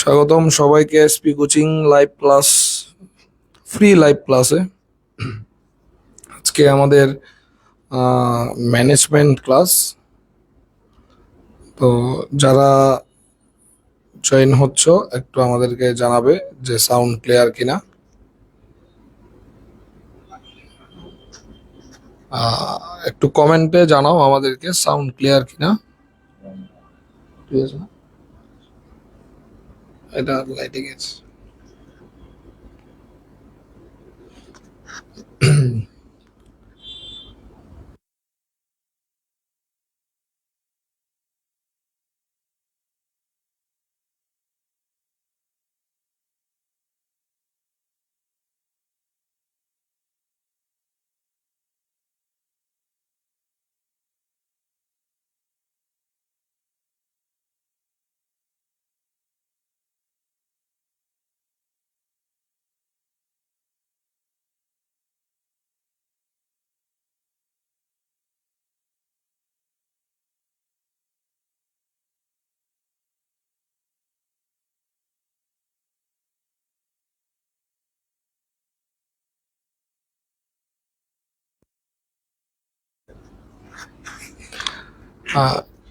স্বাগতম সবাইকে SP coaching live class, free live ক্লাসে। আজকে আমাদের ম্যানেজমেন্ট ক্লাস। তো যারা জয়েন হচ্ছ একটু আমাদেরকে জানাবে যে সাউন্ড ক্লিয়ার কিনা। একটু কমেন্টে জানাও আমাদেরকে সাউন্ড ক্লিয়ার কিনা। ঠিক আছে, এটা লাইটিং আছে।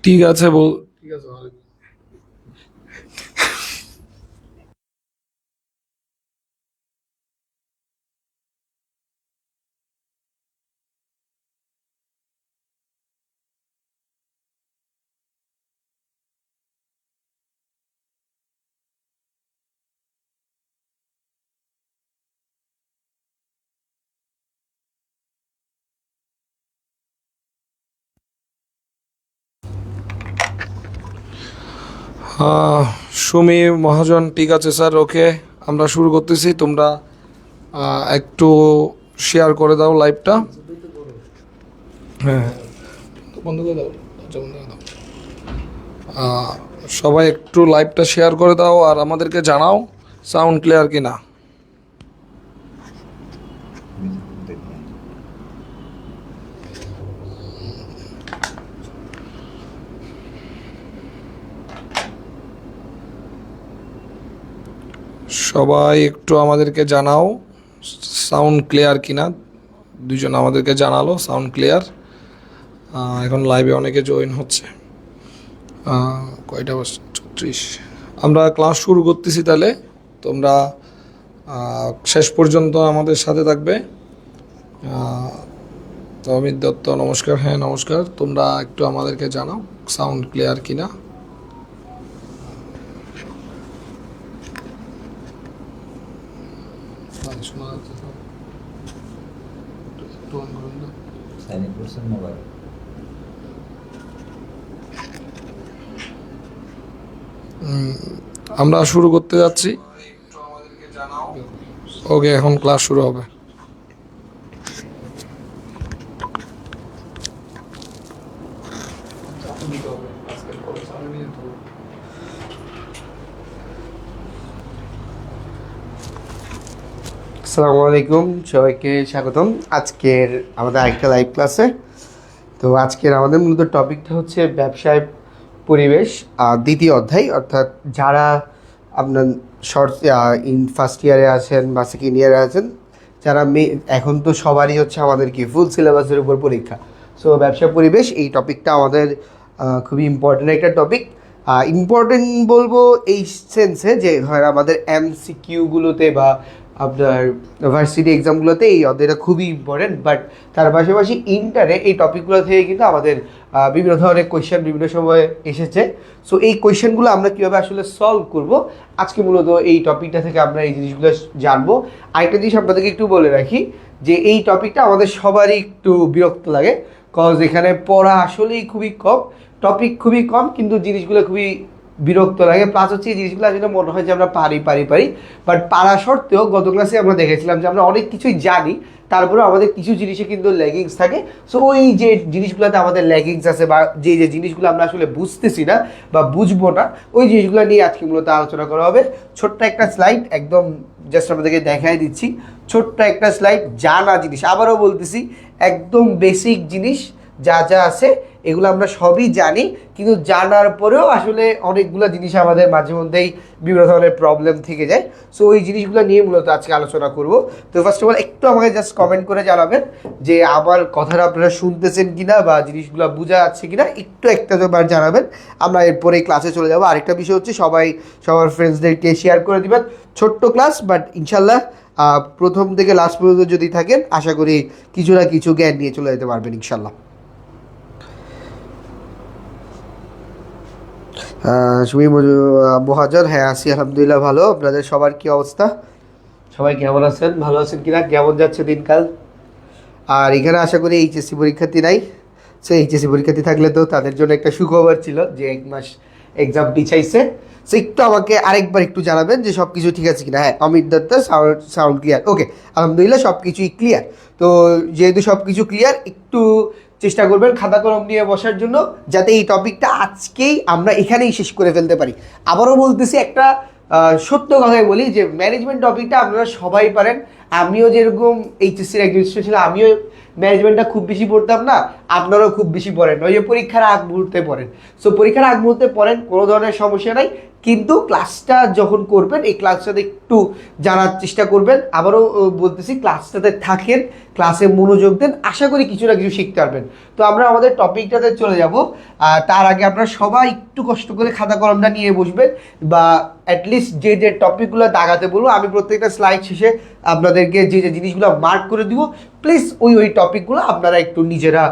ঠিক আছে ঠিক আছে। সুমি মহাজন, ঠিক আছে স্যার, ওকে, আমরা শুরু করতেছি। তোমরা একটু শেয়ার করে দাও লাইভটা। হ্যাঁ, বন্ধ করে দাও, দরজা বন্ধ করে দাও। সবাই একটু লাইভটা শেয়ার করে দাও আর আমাদেরকে জানাও সাউন্ড ক্লিয়ার কিনা। সবাই একটু আমাদেরকে জানাও সাউন্ড ক্লিয়ার কিনা। দুজন আমাদেরকে জানালো সাউন্ড ক্লিয়ার। এখন লাইভে অনেকে জয়েন হচ্ছে। কয়টা 36। আমরা ক্লাস শুরু করতেছি, তাহলে তোমরা শেষ পর্যন্ত আমাদের সাথে থাকবে। তো অমিত দত্ত, নমস্কার। হ্যাঁ নমস্কার। তোমরা একটু আমাদেরকে জানাও সাউন্ড ক্লিয়ার কিনা। আমরা শুরু করতে যাচ্ছি। ওকে, এখন ক্লাস শুরু হবে। আসসালামু আলাইকুম, সবাইকে স্বাগতম আজকের আমাদের আরেকটা লাইভ ক্লাসে। তো আজকের আমাদের মূলত টপিকটা হচ্ছে ব্যবসায় পরিবেশ, দ্বিতীয় অধ্যায়। অর্থাৎ যারা আপনার ফার্স্ট ইয়ারে আছেন বা সেকেন্ড ইয়ারে আছেন, যারা এখন তো সবারই হচ্ছে আমাদের কি ফুল সিলেবাসের উপর পরীক্ষা। সো ব্যবসা পরিবেশ এই টপিকটা আমাদের খুবই ইম্পর্টেন্ট একটা টপিক। ইম্পর্টেন্ট বলবো এই সেন্সে যে ধর আমাদের MCQগুলোতে বা আপনার ভার্সিটি এক্সামগুলোতে এই অধ্যায়টা খুবই ইম্পর্টেন্ট। বাট তার পাশাপাশি ইন্টারে এই টপিকগুলো থেকে কিন্তু আমাদের বিভিন্ন ধরনের কোয়েশ্চেন বিভিন্ন সময়ে এসেছে। সো এই কোয়েশ্চেনগুলো আমরা কীভাবে আসলে সলভ করব, আজকে মূলত এই টপিকটা থেকে আমরা এই জিনিসগুলো জানবো। আরেকটা জিনিস আপনাদেরকে একটু বলে রাখি যে এই টপিকটা আমাদের সবারই একটু বিরক্ত লাগে, কজ এখানে পড়া আসলেই খুবই কম, টপিক খুবই কম, কিন্তু জিনিসগুলো খুবই বিরক্ত লাগে। প্লাস হচ্ছে এই জিনিসগুলো আসলে মনে হয় যে আমরা পারি বাট পারা সত্ত্বেও গত ক্লাসে আমরা দেখেছিলাম যে আমরা অনেক কিছুই জানি, তারপরেও আমাদের কিছু জিনিসে কিন্তু ল্যাগিংস থাকে। সো ওই যে জিনিসগুলোতে আমাদের ল্যাগিংস আছে বা যে জিনিসগুলো আমরা আসলে বুঝতেছি না বা বুঝবো না, ওই জিনিসগুলো নিয়ে আজকে মূলত আলোচনা করা হবে। ছোট্ট একটা স্লাইড একদম জাস্ট আপনাদেরকে দেখাই দিচ্ছি। ছোট্ট একটা স্লাইড, জানা জিনিস, আবারও বলতেছি একদম বেসিক জিনিস যা যা আছে এগুলো আমরা সবই জানি, কিন্তু জানার পরেও আসলে অনেকগুলো জিনিস আমাদের মাঝে মধ্যেই বিভিন্ন ধরনের প্রবলেম থেকে যায়। সো ওই জিনিসগুলো নিয়ে মূলত আজকে আলোচনা করব। তো ফার্স্ট অফ অল একটু আমাকে জাস্ট কমেন্ট করে জানাবেন যে আমার কথাটা আপনারা শুনতেছেন কিনা বা জিনিসগুলো বোঝা যাচ্ছে কিনা, একটু একটা বার জানাবেন। আমরা এরপরে ক্লাসে চলে যাবো। আরেকটা বিষয় হচ্ছে সবাই সবার ফ্রেন্ডসদেরকে শেয়ার করে দিবেন। ছোট্ট ক্লাস, বাট ইনশাল্লাহ প্রথম থেকে লাস্ট পর্যন্ত যদি থাকেন আশা করি কিছু না কিছু জ্ঞান নিয়ে চলে যেতে পারবেন ইনশাল্লাহ। সুমি মহাজন, হ্যাঁ আছি আলহামদুলিল্লাহ ভালো। আপনাদের সবার কি অবস্থা? সবাই কেমন আছেন? ভালো আছেন কিনা? কেমন যাচ্ছে দিনকাল? আর এখানে আশা করি এইচএসসি পরীক্ষার্থী নাই। সো এইচএসসি পরীক্ষার্থী থাকলে তো তাদের জন্য একটা সুখবর ছিল যে 1 মাস এক্সাম পিছাইছে। সো একটু আমাকে আরেকবার একটু জানাবেন যে সব কিছু ঠিক আছে কিনা। হ্যাঁ, অমিত দত্তা, সাউন্ড ক্লিয়ার। ওকে, আলহামদুলিল্লাহ সব কিছুই ক্লিয়ার। তো যেহেতু সব কিছু ক্লিয়ার, একটু চেষ্টা করবেন খাতা কলম নিয়ে বসার জন্য, যাতে এই টপিকটা আজকেই আমরা এখানেই শেষ করে ফেলতে পারি। আবারও বলতেছি, একটা সত্য কথাই বলি যে ম্যানেজমেন্ট টপিকটা আপনারা সবাই পারেন। আমিও যেরকম এইচএসসির একজন স্টুডেন্ট ছিলাম, আমিও ম্যানেজমেন্টটা খুব বেশি পড়তাম না, আপনারাও খুব বেশি পড়েন, ওই যে পরীক্ষার আগ মুহূর্তে পড়েন। সো পরীক্ষার আগ মুহূর্তে পড়েন, কোনো ধরনের সমস্যা নাই, কিন্তু ক্লাসটা যখন করবেন এই ক্লাসটাতে একটু জানার চেষ্টা করবেন। আবারও বলতেছি, ক্লাসটাতে থাকেন, ক্লাসে মনোযোগ দেন, আশা করি কিছু না কিছু শিখতে পারবেন। তো আমরা আমাদের টপিকটাতে চলে যাব। তার আগে আপনারা সবাই একটু কষ্ট করে খাতা কলমটা নিয়ে বসবেন, বা অ্যাটলিস্ট যে যে টপিকগুলো দাগাতে বলবো আমি প্রত্যেকটা স্লাইড শেষে আপনাদেরকে যে যে জিনিসগুলো মার্ক করে দিব, প্লিজ ওই টপিকগুলো আপনারা একটু নিজেরা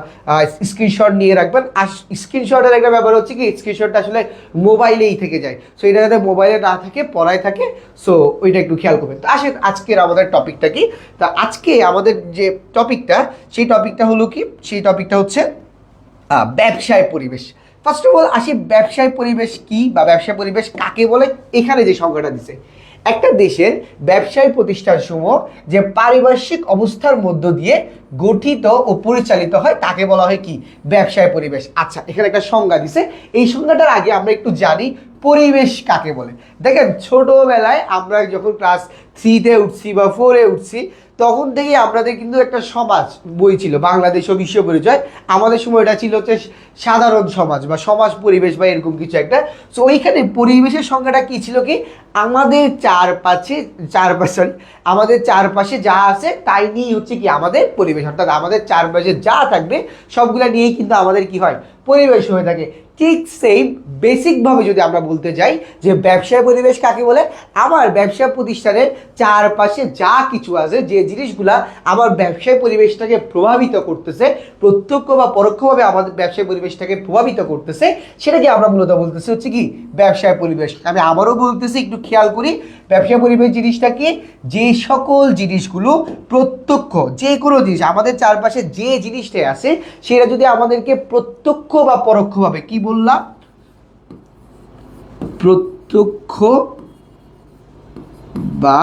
স্ক্রিনশট নিয়ে রাখবেন। আর স্ক্রিনশটের একটা ব্যাপার হচ্ছে কি, স্ক্রিনশটটা আসলে মোবাইলেই থেকে যায়। সো এটা যাতে মোবাইলে না থাকে, পড়ায় থাকে, সো ওইটা একটু খেয়াল করবেন। তো আসেন আজকের আমাদের টপিকটা কি। তা আজকে আমাদের যে টপিকটা, সেই টপিকটা হলো কি, সেই টপিকটা হচ্ছে ব্যবসায় পরিবেশ। ফার্স্ট অফ অল আসি, ব্যবসায় পরিবেশ কি বা ব্যবসায় পরিবেশ কাকে বলে। এখানে যে সংজ্ঞাটা দিছে, একটা দেশের ব্যবসায়ী প্রতিষ্ঠানসমূহ যে পারিপার্শ্বিক অবস্থার মধ্য দিয়ে গঠিত ও পরিচালিত হয় তাকে বলা হয় কি, ব্যবসায় পরিবেশ। আচ্ছা, এখানে একটা সংজ্ঞা দিছে, এই সংজ্ঞাটার আগে আমরা একটু জানি পরিবেশ কাকে বলে। দেখেন, ছোটবেলায় আমরা যখন ক্লাস 3-তে উঠছি বা 4-এ উঠছি, তখন থেকেই আপনাদের কিন্তু একটা সমাজ বই ছিল, বাংলাদেশ ও বিশ্ব পরিচয়। আমাদের সময় এটা ছিল হচ্ছে সাধারণ সমাজ বা সমাজ পরিবেশ বা এরকম কিছু একটা। সো ওইখানে পরিবেশের সংজ্ঞাটা কি ছিল কি, আমাদের আমাদের চারপাশে যা আছে তাই নিয়েই হচ্ছে কি আমাদের পরিবেশ। অর্থাৎ আমাদের চারপাশে যা থাকবে সবগুলা নিয়েই কিন্তু আমাদের কি হয়, পরিবেশ হয়ে থাকে। ঠিক সেম বেসিকভাবে যদি আমরা বলতে যাই যে ব্যবসায় পরিবেশ কাকে বলে, আমার ব্যবসা প্রতিষ্ঠানের চারপাশে যা কিছু আছে, যে জিনিসগুলা আমার ব্যবসায় পরিবেশটাকে প্রভাবিত করতেছে, প্রত্যক্ষ বা পরোক্ষভাবে আমাদের ব্যবসায় পরিবেশটাকে প্রভাবিত করতেছে, সেটাকে আমরা মূলত বলতেছি হচ্ছে কি ব্যবসায় পরিবেশ। আমি আবারও বলতেছি, একটু খেয়াল করি, ব্যবসায় পরিবেশ জিনিসটা কি, যে সকল জিনিসগুলো প্রত্যক্ষ, যে কোনো জিনিস আমাদের চারপাশে যে জিনিসটাই আছে সেটা যদি আমাদেরকে প্রত্যক্ষ বা পরোক্ষভাবে, কি বললাম, প্রত্যক্ষ বা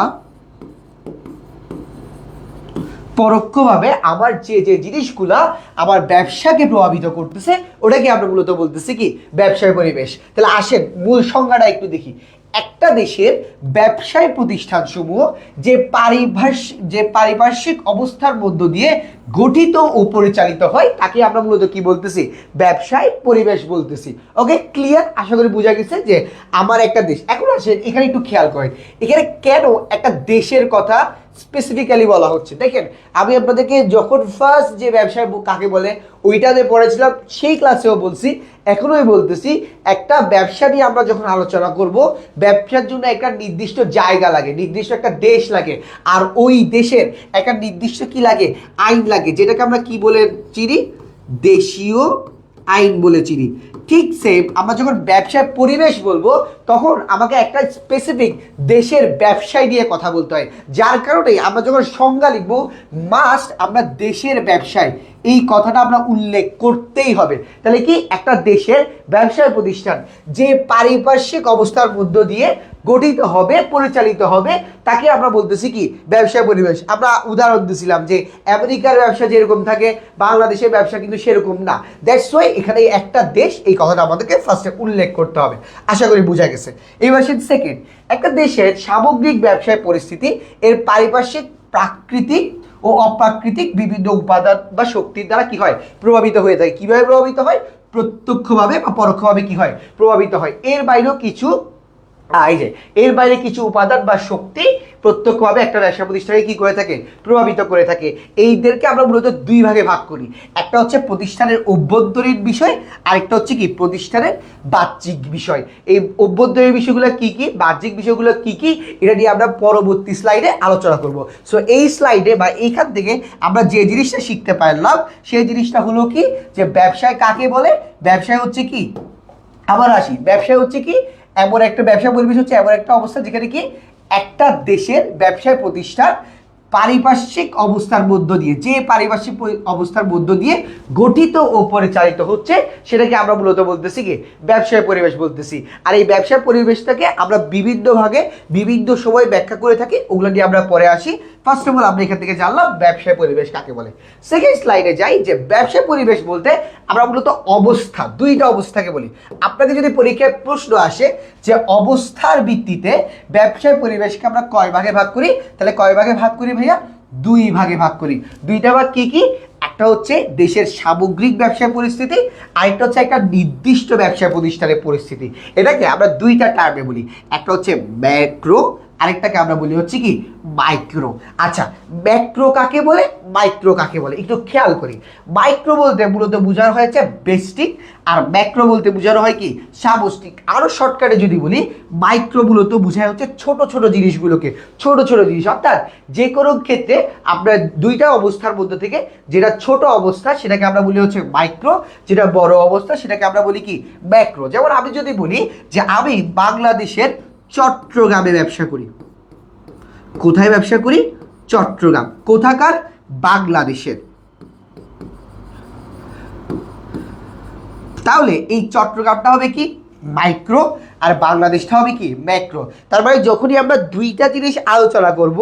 পরোক্ষভাবে আমার যে যে জিনিসগুলা আমার ব্যবসাকে প্রভাবিত করতেছে, ওটাকে আমরা মূলত বলতেছি কি ব্যবসায় পরিবেশ। তাহলে আসেন মূল সংজ্ঞাটা একটু দেখি। একটা দেশের ব্যবসায় প্রতিষ্ঠানসমূহ যে পারিপার্শ্বিক অবস্থার মধ্য দিয়ে গঠিত ও পরিচালিত হয় তাকে আমরা মূলত কি বলতেছি, ব্যবসায় পরিবেশ বলতেছি। ওকে, ক্লিয়ার? আশা করি বোঝা গেছে যে আমার একটা দেশ। এখন আসেন এখানে একটু খেয়াল করেন, এখানে কেন একটা দেশের কথা স্পেসিফিক্যালি বলা হচ্ছে। দেখেন, আমি আপনাদেরকে যখন ফার্স্ট যে ব্যবসায় কাকে বলে ওইটাতে পড়েছিলাম, সেই ক্লাসেও বলছি, এখনোই বলতেছি, একটা ব্যবসা নিয়ে আমরা যখন আলোচনা করব, ব্যবসার জন্য একটা নির্দিষ্ট জায়গা লাগে, নির্দিষ্ট একটা দেশ লাগে, আর ওই দেশের একটা নির্দিষ্ট কি লাগে, আইন লাগে, যেটাকে আমরা কি বলে চিনি, দেশীয় আইন বলে চিনি। ঠিক সেম আমরা যখন ব্যবসায় পরিবেশ বলবো, তখন আমাকে একটা স্পেসিফিক দেশের ব্যবসায় নিয়ে কথা বলতে হয়, যার কারণেই আমরা যখন সংজ্ঞা লিখবো, মাস্ট আমরা দেশের ব্যবসায় এই কথাটা আমরা উল্লেখ করতেই হবে। তাহলে কি, একটা দেশের ব্যবসায় প্রতিষ্ঠান যে পারিপার্শ্বিক অবস্থার মধ্য দিয়ে গঠিত হবে, পরিচালিত হবে, তাকে আমরা বলতেছি কি ব্যবসায় পরিবেশ। আমরা উদাহরণ দিয়েছিলাম যে আমেরিকার ব্যবসা যেরকম থাকে, বাংলাদেশের ব্যবসা কিন্তু সেরকম না। দ্যাটস ওয়াই এখানে একটা দেশ, এই কথাটা আমাদেরকে ফার্স্টে উল্লেখ করতে হবে। আশা করি বোঝা গেছে। এবার সেকেন্ড, একটা দেশের সামগ্রিক ব্যবসায় পরিস্থিতি, এর পারিপার্শ্বিক, প্রাকৃতিক ও অপ্রাকৃতিক বিভিন্ন উপাদান বা শক্তির দ্বারা কি হয়, প্রভাবিত হয়ে থাকে। কিভাবে প্রভাবিত হয়? প্রত্যক্ষভাবে বা পরোক্ষভাবে কি হয়, প্রভাবিত হয়। এর বাইরেও কিছু এই যে এর বাইরে কিছু উপাদান বা শক্তি প্রত্যক্ষভাবে একটা ব্যবসা প্রতিষ্ঠানকে কি করে থাকে, প্রভাবিত করে থাকে। এইদেরকে আমরা মূলত দুই ভাগে ভাগ করি। একটা হচ্ছে প্রতিষ্ঠানের অভ্যন্তরীণ বিষয়, আরেকটা হচ্ছে কি প্রতিষ্ঠানের বাহ্যিক বিষয়। এই অভ্যন্তরীণ বিষয়গুলো কি কি, বাহ্যিক বিষয়গুলো কি কি, এটা নিয়ে আমরা পরবর্তী স্লাইডে আলোচনা করব। সো এই স্লাইডে বা এইখান থেকে আমরা যে জিনিসটা শিখতে পারলাম সেই জিনিসটা হলো কি, যে ব্যবসায় কাকে বলে। ব্যবসায় হচ্ছে কি, আবার আসি, ব্যবসায় হচ্ছে কি এমন একটা ব্যবসা পরিবেশ হচ্ছে এমন একটা অবস্থা যেখানে কি একটা দেশের ব্যবসায় প্রতিষ্ঠান পারিপার্শ্বিক অবস্থার মধ্য দিয়ে, যে পারিপার্শ্বিক অবস্থার মধ্য দিয়ে গঠিত ও পরিচালিত হচ্ছে সেটাকে আমরা মূলত বলতেছি কি ব্যবসায় পরিবেশ বলতেছি। আর এই ব্যবসায় পরিবেশটাকে আমরা বিভিন্ন ভাগে বিভিন্ন সময় ব্যাখ্যা করে থাকি, ওগুলো নিয়ে আমরা পরে আসি। ফার্স্ট অফ অল আমরা এখান থেকে জানলাম ব্যবসায় পরিবেশ কাকে বলে। সেকেন্ড স্লাইডে যাই, যে ব্যবসায় পরিবেশ বলতে আমরা মূলত অবস্থা, দুইটা অবস্থাকে বলি। আপনাকে যদি পরীক্ষায় প্রশ্ন আসে যে অবস্থার ভিত্তিতে ব্যবসায় পরিবেশকে আমরা কয় ভাগে ভাগ করি, তাহলে কয় ভাগে ভাগ করি ভাইয়া? দুই ভাগে ভাগ করি। দুইটা ভাগ কি কি? একটা হচ্ছে দেশের সামগ্রিক ব্যবসায় পরিস্থিতি, আরেকটা হচ্ছে একটা নির্দিষ্ট ব্যবসায় প্রতিষ্ঠানের পরিস্থিতি। এটাকে আমরা দুইটা টার্মে বলি, একটা হচ্ছে ম্যাক্রো, আরেকটাকে আমরা বলি হচ্ছে কি মাইক্রো। আচ্ছা, ম্যাক্রো কাকে বলে, মাইক্রো কাকে বলে একটু খেয়াল করি। মাইক্রো বলতে মূলত বোঝানো হয়েছে বেস্টিক, আর ম্যাক্রো বলতে বোঝানো হয় কি সামষ্টিক। আরো শর্টকাটে যদি বলি, মাইক্রো মূলত বোঝায় হচ্ছে ছোট ছোট জিনিসগুলোকে, ছোট ছোট জিনিস। অর্থাৎ যে কোনো ক্ষেত্রে আমরা দুইটা অবস্থার মধ্যে থেকে যেটা ছোট অবস্থা সেটাকে আমরা বলি হচ্ছে মাইক্রো, যেটা বড় অবস্থা সেটাকে আমরা বলি কি ম্যাক্রো। যেমন আমি যদি বলি যে আমি বাংলাদেশের চট্টগ্রামে ব্যবসা করি। কোথায় ব্যবসা করি? চট্টগ্রাম। কোথাকার? বাংলাদেশের। তাহলে এই চট্টগ্রামটা হবে কি মাইক্রো, আর বাংলাদেশটা হবে কি ম্যাক্রো। তার মানে যখনই আমরা দুইটা জিনিস আলোচনা করব,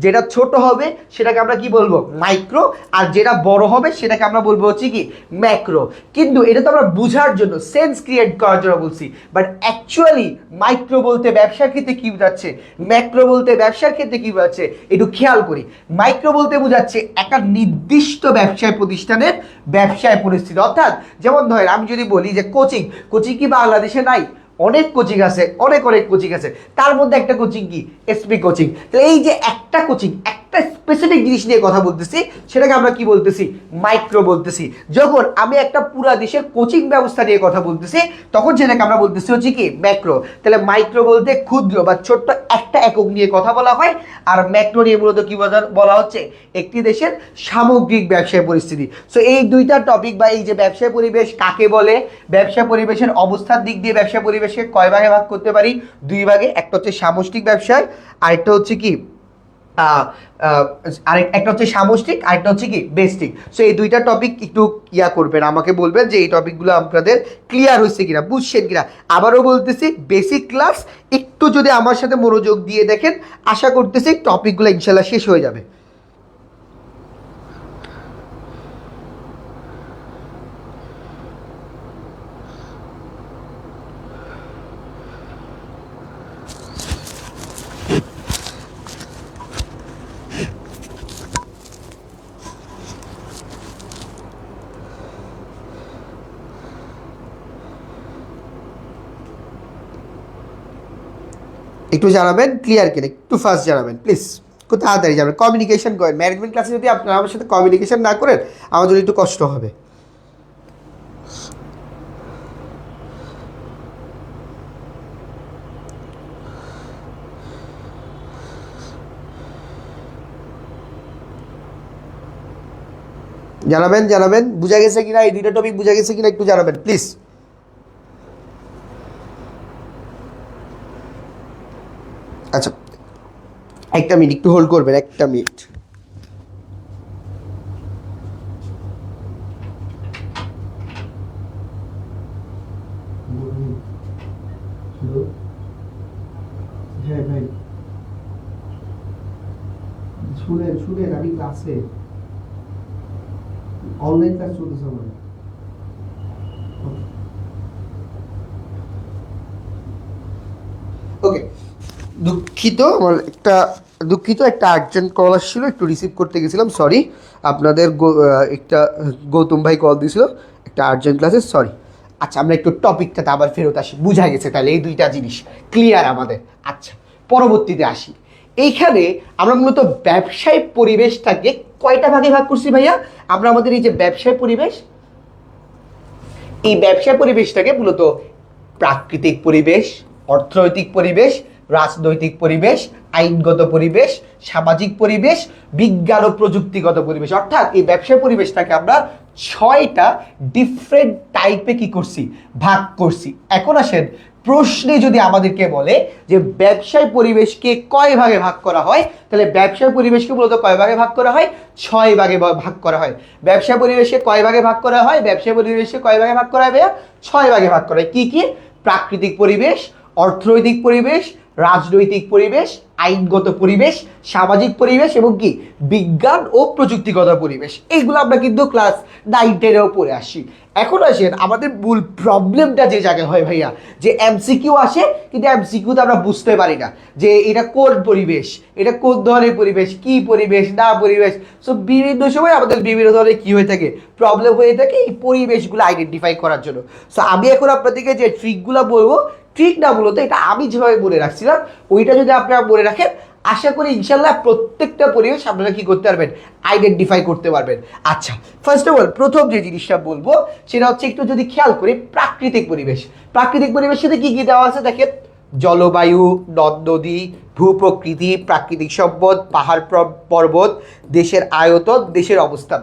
যেটা ছোট হবে সেটাকে আমরা কি বলবো মাইক্রো, আর যেটা বড় হবে সেটাকে আমরা বলবো হচ্ছে কি ম্যাক্রো। কিন্তু এটা তো আমরা বোঝার জন্য, সেন্স ক্রিয়েট করার জন্য বলছি, বাট অ্যাকচুয়ালি মাইক্রো বলতে ব্যবসার ক্ষেত্রে কি বোঝাচ্ছে, ম্যাক্রো বলতে ব্যবসার ক্ষেত্রে কি বোঝাচ্ছে একটু খেয়াল করি। মাইক্রো বলতে বোঝাচ্ছে একটা নির্দিষ্ট ব্যবসায় প্রতিষ্ঠানের ব্যবসায় পরিস্থিতি। অর্থাৎ যেমন ধরেন আমি যদি বলি যে কোচিং, কোচিং কি বাংলাদেশে নাই? অনেক কোচিং আছে, অনেক অনেক কোচিং আছে। তার মধ্যে একটা কোচিং কি এসপি কোচিং। তাহলে এই যে একটা কোচিং, একটা স্পেসিফিক জিনিস নিয়ে কথা বলতেছি, সেটাকে আমরা কি বলতেছি মাইক্রো বলতেছি। যখন আমি একটা পুরা দেশের কোচিং ব্যবস্থা নিয়ে কথা বলতেছি, তখন সেটাকে আমরা বলতেছি হচ্ছে কি ম্যাক্রো। তাহলে মাইক্রো বলতে ক্ষুদ্র বা ছোট্ট একটা একক নিয়ে কথা বলা হয়, আর ম্যাক্রো নিয়ে মূলত কি বলা হচ্ছে একটি দেশের সামগ্রিক ব্যবসায় পরিস্থিতি। সো এই দুইটা টপিক বা এই যে ব্যবসায় পরিবেশ কাকে বলে, ব্যবসা পরিবেশের অবস্থার দিক দিয়ে ব্যবসা পরিবেশকে কয় ভাগে ভাগ করতে পারি? দুই ভাগে। একটা হচ্ছে সামষ্টিক ব্যবসায়, আরেকটা হচ্ছে কি একটা হচ্ছে সামষ্টিক, আরেকটা হচ্ছে কি বেস্টিক। সো এই দুইটা টপিক একটু করবেন, আমাকে বলবেন যে এই টপিকগুলো আপনাদের ক্লিয়ার হয়েছে কিনা, বুঝছেন কিনা। আবারও বলতেছি বেসিক ক্লাস, একটু যদি আমার সাথে মনোযোগ দিয়ে দেখেন, আশা করতেছি টপিকগুলো ইনশাল্লাহ শেষ হয়ে যাবে। একটু জানাবেন ক্লিয়ার কিনা, একটু ফাস্ট জানাবেন প্লিজ, খুব তাড়াতাড়ি যাবেন। কমিউনিকেশন করেন, ম্যানেজমেন্ট ক্লাসে যদি আপনারা আমার সাথে কমিউনিকেশন না করেন আমার জন্য একটু কষ্ট হবে। জানাবেন জানাবেন বুঝা গেছে কিনা, এই দুইটা টপিক বুঝা গেছে কিনা একটু জানাবেন প্লিজ। আচ্ছা, একটা মিনিট একটু হোল্ড করবেন, একটা মিনিট। হ্যাঁ ভাই, শুনেন শুনেন, আমি ক্লাসে অনলাইন ক্লাস চলতেছে আমার। ওকে, দুঃখিত, আমার একটা দুঃখিত, একটা আর্জেন্ট কল আসছিল, একটু রিসিভ করতে গেছিলাম, সরি। আপনাদের একটা গৌতম ভাই কল দিয়েছিল একটা আর্জেন্ট ক্লাসে, সরি। আচ্ছা, আমরা একটু টপিকটাতে আবার ফেরত আসি। বোঝা গেছে তাহলে এই দুইটা জিনিস ক্লিয়ার আমাদের। আচ্ছা, পরবর্তীতে আসি। এইখানে আমরা মূলত ব্যবসায়িক পরিবেশটাকে কয়টা ভাগে ভাগ করছি ভাইয়া? আমরা আমাদের এই যে ব্যবসায় পরিবেশ, এই ব্যবসা পরিবেশটাকে মূলত প্রাকৃতিক পরিবেশ, অর্থনৈতিক পরিবেশ, রাজনৈতিক পরিবেশ, আইনগত পরিবেশ, সামাজিক পরিবেশ, বিজ্ঞান ও প্রযুক্তিগত পরিবেশ, অর্থাৎ এই ব্যবসা পরিবেশটাকে আমরা 6টা ডিফারেন্ট টাইপে কি করছি, ভাগ করছি। এখন আসেন, প্রশ্নে যদি আমাদেরকে বলে যে ব্যবসায় পরিবেশকে কয় ভাগে ভাগ করা হয়, তাহলে ব্যবসায় পরিবেশকে মূলত কয় ভাগে ভাগ করা হয়? 6 ভাগে ভাগ করা হয়। ব্যবসা পরিবেশকে কয় ভাগে ভাগ করা হয়? ব্যবসায় পরিবেশকে কয় ভাগে ভাগ করা হয় ভাইয়া? 6 ভাগে ভাগ করা হয়। কি কি? প্রাকৃতিক পরিবেশ, অর্থনৈতিক পরিবেশ, রাজনৈতিক পরিবেশ, আইনগত পরিবেশ, সামাজিক পরিবেশ এবং কি বিজ্ঞান ও প্রযুক্তিগত পরিবেশ। এইগুলো আমরা কিন্তু ক্লাস 9-10-এও পড়ে আসি। এখন আসেন, আমাদের মূল প্রবলেমটা যে জায়গায় হয় ভাইয়া, যে এমসিকিউ আসে, কিন্তু এমসিকিউতে আমরা বুঝতে পারি না যে এটা কোন পরিবেশ, এটা কোন ধরনের পরিবেশ, কি পরিবেশ না পরিবেশ। সো বিভিন্ন সময় আমাদের বিভিন্ন ধরনের কি হয়ে থাকে, প্রবলেম হয়ে থাকে এই পরিবেশগুলো আইডেন্টিফাই করার জন্য। সো আমি এখন আপনাদেরকে যে ট্রিকগুলো বলবো, ট্রিক না, মূলত এটা আমি যেভাবে মনে রাখছিলাম, ওইটা যদি আপনারা মনে রাখেন, আশা করি ইনশাল্লাহ প্রত্যেকটা পরিবেশ আপনারা কি করতে পারবেন, আইডেন্টিফাই করতে পারবেন। আচ্ছা, ফার্স্ট অফ অল প্রথম যে জিনিসটা বলবো সেটা হচ্ছে, একটু যদি খেয়াল করি প্রাকৃতিক পরিবেশ। প্রাকৃতিক পরিবেশের সাথে কি কি দেওয়া আছে দেখেন, জলবায়ু, নদ নদী, ভূপ্রকৃতি, প্রাকৃতিক সম্পদ, পাহাড় পর্বত, দেশের আয়তন, দেশের অবস্থান।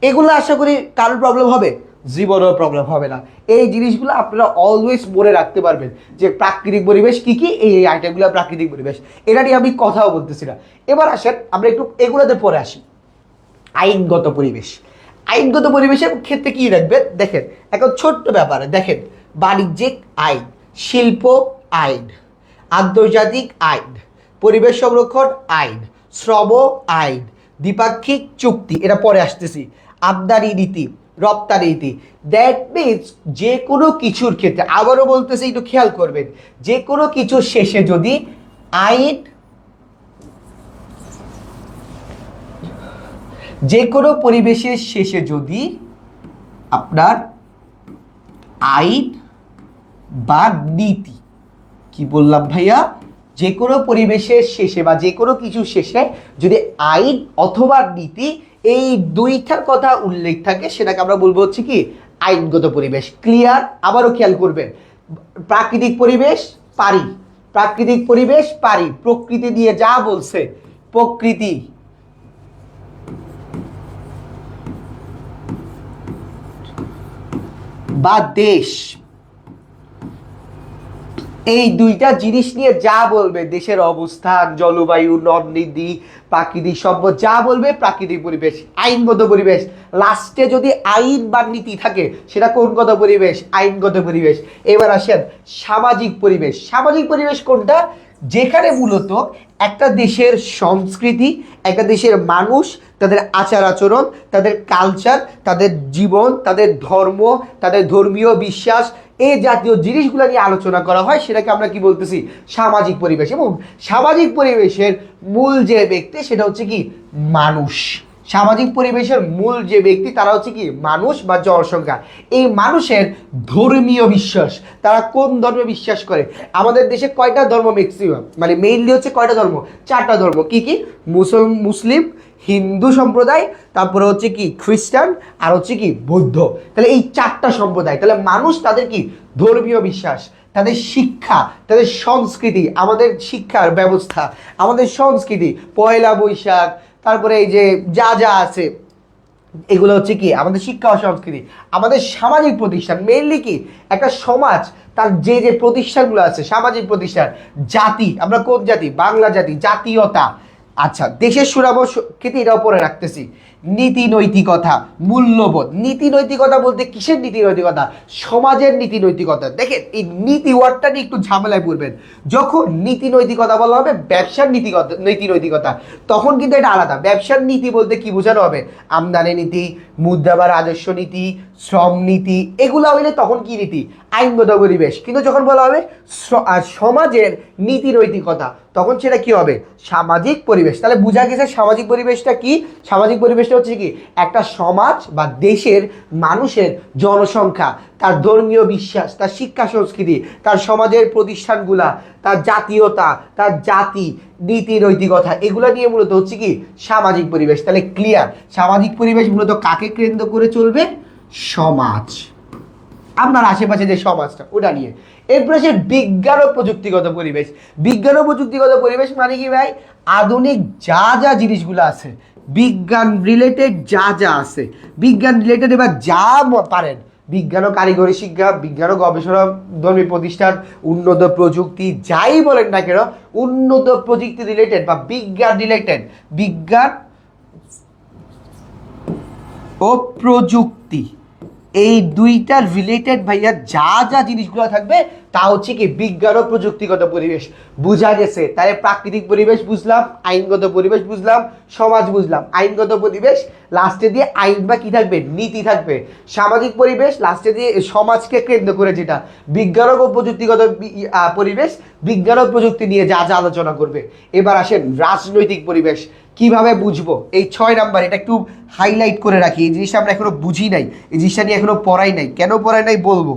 এগুলো আশা করি কারোর প্রবলেম হবে, জীবনেও প্রবলেম হবে না। এই জিনিসগুলো আপনারা অলওয়েজ মনে রাখতে পারবেন যে প্রাকৃতিক পরিবেশ কি কি, এই আইটেমগুলো প্রাকৃতিক পরিবেশ। এটা নিয়ে আমি কথাও বলতেছি না। এবার আসেন আমরা একটু এগুলোতে পরে আসি। আইনগত পরিবেশ। আইনগত পরিবেশের ক্ষেত্রে কি রাখবেন দেখেন, এখন ছোট্ট ব্যাপারে দেখেন, বাণিজ্যিক আইন, শিল্প আইন, আন্তর্জাতিক আইন, পরিবেশ সংরক্ষণ আইন, শ্রম আইন, দ্বিপাক্ষিক চুক্তি, এটা পরে আসতেছি, আমদানি নীতি, রপ্তানি নীতি। দ্যাট মিনস যে কোনো কিছুর ক্ষেত্রে, আবারও বলতেছি একটু খেয়াল করবেন, যে কোনো কিছুর শেষে যদি আইন, যে কোনো পরিবেশের শেষে যদি আপনার আইন বা নীতি, কি বললাম ভাইয়া, যে কোনো পরিবেশের শেষে বা যে কোনো কিছুর শেষে যদি আইন অথবা নীতি, এই দুইটার কথা উল্লেখ থাকে, সেটাকে আমরা বলবো হচ্ছে কি আইনগত পরিবেশ। ক্লিয়ার? আবারও খেয়াল করবেন, প্রাকৃতিক পরিবেশ পারি, প্রাকৃতিক পরিবেশ পারি, প্রকৃতি দিয়ে যা বলছে, প্রকৃতি বা দেশ, এই দুইটা জিনিস নিয়ে যা বলবে, দেশের অবস্থান, জলবায়ু, নদ নদী, প্রাকৃতিক সম্পদ, যা বলবে প্রাকৃতিক পরিবেশ, আইনগত পরিবেশ। লাস্টে যদি আইন বা নীতি থাকে, সেটা কোনগত পরিবেশ, আইনগত পরিবেশ। এবার আসেন সামাজিক পরিবেশ। সামাজিক পরিবেশ কোনটা? যেখানে মূলত একটা দেশের সংস্কৃতি, একটা দেশের মানুষ, তাদের আচার আচরণ, তাদের কালচার, তাদের জীবন, তাদের ধর্ম, তাদের ধর্মীয় বিশ্বাস, এই জাতীয় জিনিসগুলো নিয়ে আলোচনা করা হয়, সেটাকে আমরা কি বলতেছি, সামাজিক পরিবেশ। এবং সামাজিক পরিবেশের মূল যে ব্যক্তি, সেটা হচ্ছে কি মানুষ। সামাজিক পরিবেশের মূল যে ব্যক্তি, তারা হচ্ছে কি মানুষ বা জনসংখ্যা। এই মানুষের ধর্মীয় বিশ্বাস, তারা কোন ধর্মে বিশ্বাস করে। আমাদের দেশে কয়টা ধর্ম ম্যাক্সিমাম, মানে মেইনলি হচ্ছে কয়টা ধর্ম, 4টা ধর্ম। কি কি? মুসলিম, হিন্দু সম্প্রদায়, তারপরে হচ্ছে কি খ্রিস্টান, আর হচ্ছে কি বৌদ্ধ। তাহলে এই 4টা সম্প্রদায়। তাহলে মানুষ তাদের কি ধর্মীয় বিশ্বাস, তাদের শিক্ষা, তাদের সংস্কৃতি, আমাদের শিক্ষার ব্যবস্থা, আমাদের সংস্কৃতি, পয়লা বৈশাখ, তারপরে এই যে যা যা আছে, এগুলো হচ্ছে কি আমাদের শিক্ষা ও সংস্কৃতি। আমাদের সামাজিক প্রতিষ্ঠান, মেইনলি কি একটা সমাজ, তার যে যে প্রতিষ্ঠানগুলো আছে, সামাজিক প্রতিষ্ঠান। জাতি, আমরা কোন জাতি? বাংলা জাতি, জাতীয়তা। আচ্ছা, দেশের সুনাম ও খ্যাতি, এটাও পরে রাখতেছি। নীতি নৈতিকতা, মূল্যবোধ। নীতি নৈতিকতা বলতে কিসের নীতি নৈতিকতা? সমাজের নীতি নৈতিকতা। দেখেন এই নীতি ওয়ার্ডটা নিয়ে একটু ঝামেলায় পড়বেন। যখন নীতি নৈতিকতা বলা হবে ব্যবসার নীতি নৈতিকতা, তখন কিন্তু এটা আলাদা। ব্যবসার নীতি বলতে কি বোঝানো হবে? আমদানি নীতি, মুদ্রা বা রাজস্ব নীতি, শ্রম নীতি, এগুলো হইলে তখন কি নীতি? আইনগত পরিবেশ। কিন্তু যখন বলা হবে সমাজের নীতি নৈতিকতা, তখন সেটা কি হবে? সামাজিক পরিবেশ। তাহলে বোঝা গেছে সামাজিক পরিবেশটা কি? সামাজিক পরিবেশটা হচ্ছে কি? একটা সমাজ বা দেশের মানুষের জনসংখ্যা, তার ধর্মীয় বিশ্বাস, তার শিক্ষা সংস্কৃতি, তার সমাজের প্রতিষ্ঠানগুলা, তার জাতীয়তা, তার জাতি, নীতি নৈতিকতা, এগুলো নিয়ে মূলত হচ্ছে কি সামাজিক পরিবেশ। তাহলে ক্লিয়ার, সামাজিক পরিবেশ মূলত কাকে কেন্দ্র করে চলবে? সমাজ, আপনার আশেপাশে যে সমাজটা, ওটা নিয়ে। এরপরে সে বিজ্ঞান ও প্রযুক্তিগত পরিবেশ। বিজ্ঞান ও প্রযুক্তিগত পরিবেশ মানে কি ভাই? আধুনিক যা যা জিনিসগুলো আছে, বিজ্ঞান রিলেটেড যা যা আছে, বিজ্ঞান রিলেটেড এবার যা পারেন, বিজ্ঞান ও কারিগরি শিক্ষা, বিজ্ঞান ও গবেষণা ধর্মী প্রতিষ্ঠান, উন্নত প্রযুক্তি, যাই বলেন না কেন, উন্নত প্রযুক্তি রিলেটেড বা বিজ্ঞান রিলেটেড, বিজ্ঞান ও প্রযুক্তি, এই দুইটার রিলেটেড ভাইয়া যা যা জিনিসগুলো থাকবে তা হচ্ছে কি বিজ্ঞান ও প্রযুক্তিগত পরিবেশ। বুঝা গেছে? তাই প্রাকৃতিক পরিবেশ বুঝলাম, আইনগত পরিবেশ বুঝলাম, সমাজ বুঝলাম। আইনগত পরিবেশ লাস্টে দিয়ে আইন বা কি থাকবে? নীতি থাকবে। সামাজিক পরিবেশ লাস্টে দিয়ে সমাজকে কেন্দ্র করে যেটা। বিজ্ঞান ও প্রযুক্তিগত পরিবেশ বিজ্ঞান ও প্রযুক্তি নিয়ে যা যা আলোচনা করবে। এবার আসেন রাজনৈতিক পরিবেশ কিভাবে বুঝবো? এই 6 নাম্বার, এটা একটু হাইলাইট করে রাখি। এই জিনিসটা আমরা এখনো বুঝি নাই, এই জিনিসটা নিয়ে এখনো পড়াই নাই। কেন পড়াই নাই বলবো।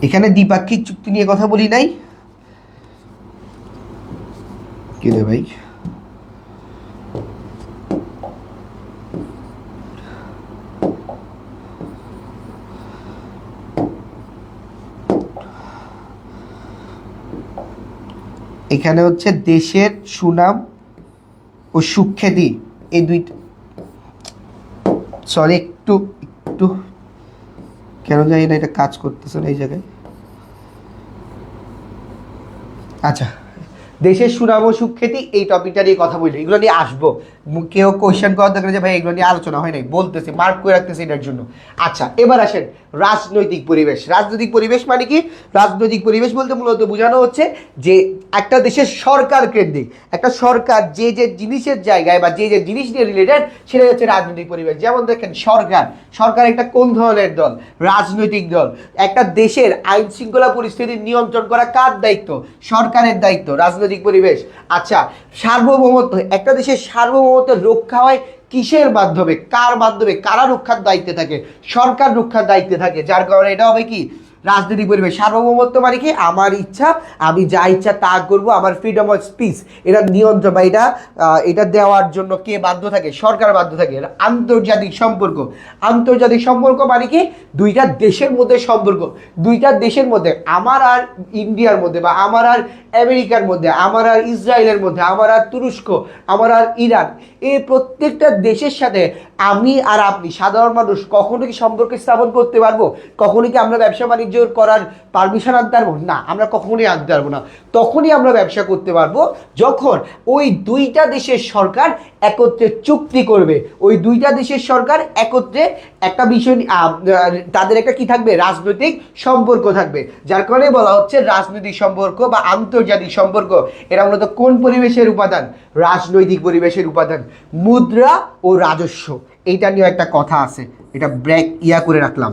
এখানে দ্বিপাক্ষিক চুক্তি নিয়ে কথা বলি নাই কি রে ভাই? এখানে হচ্ছে দেশের সুনাম ও সুখ্যাতি, এই দুইটা। সরি, একটু একটু কেন জানি না এটা কাজ করতেছে না এই জায়গায়। আচ্ছা, দেশের সুনাম ও সুখ্যাতি, এই টপিকটা নিয়ে কথা বলি, এগুলো নিয়ে আসবো। কেউ কোয়েশ্চেন করার দরকার যে ভাই এগুলো নিয়ে আলোচনা হয় নাই, বলতেছি, মার্ক করে রাখতেছি এটার জন্য। আচ্ছা, এবার আসেন রাজনৈতিক পরিবেশ। রাজনৈতিক পরিবেশ মানে কি? রাজনৈতিক পরিবেশ বলতে মূলত বোঝানো হচ্ছে যে একটা দেশের সরকার কেন্দ্রিক, একটা সরকার যে যে জিনিসের জায়গায় বা যে যে জিনিস নিয়ে রিলেটেড, সেটা হচ্ছে রাজনৈতিক পরিবেশ। যেমন দেখেন সরকার, সরকার একটা কোন ধরনের দল? রাজনৈতিক দল। একটা দেশের আইন শৃঙ্খলা পরিস্থিতি নিয়ন্ত্রণ করা কার দায়িত্ব? সরকারের দায়িত্ব। রাজনৈতিক পরিবেশ। আচ্ছা, সার্বভৌমত্ব, একটা দেশের সার্বভৌমত্ব রক্ষা হয় কিসের মাধ্যমে? কার মাধ্যমে? কারা রক্ষার দায়িত্বে থাকে? সরকার রক্ষার দায়িত্বে থাকে। যার কারণে এটা হবে কি রাজনৈতিক পরিবেশ। সার্বভৌমত্ব মানে কি? আমার ইচ্ছা, আমি যা ইচ্ছা তা করবো, আমার ফ্রিডম অফ স্পিচ, এটা নিয়ন্ত্রণ বা এটা দেওয়ার জন্য কে বাধ্য থাকে? সরকার বাধ্য থাকে। আন্তর্জাতিক সম্পর্ক, আন্তর্জাতিক সম্পর্ক মানে কি? দুইটা দেশের মধ্যে সম্পর্ক, দুইটা দেশের মধ্যে, আমার আর ইন্ডিয়ার মধ্যে, বা আমার আর আমেরিকার মধ্যে, আমার আর ইসরায়েলের মধ্যে, আমার আর তুরস্ক, আমার আর ইরান, এই প্রত্যেকটা দেশের সাথে আমি আর আপনি সাধারণ মানুষ কখনো কি সম্পর্ক স্থাপন করতে পারবো? কখনো কি আমরা ব্যবসা বাণিজ্য করার পারমিশন আনতে পারবো? না, আমরা কখনোই আনতে পারবো না। তখনই আমরা ব্যবসা করতে পারবো যখন ওই দুইটা দেশের সরকার একত্রে চুক্তি করবে। ওই দুইটা দেশের সরকার একত্রে একটা বিষয়, তাদের একটা কি থাকবে? রাজনৈতিক সম্পর্ক থাকবে। যার কারণে বলা হচ্ছে রাজনৈতিক সম্পর্ক বা আন্তর্জাতিক সম্পর্ক। এরা মূলত কোন পরিবেশের উপাদান? রাজনৈতিক পরিবেশের উপাদান। মুদ্রা ও রাজস্ব, এইটা নিয়ে একটা কথা আছে, এটা ব্রেক করে রাখলাম।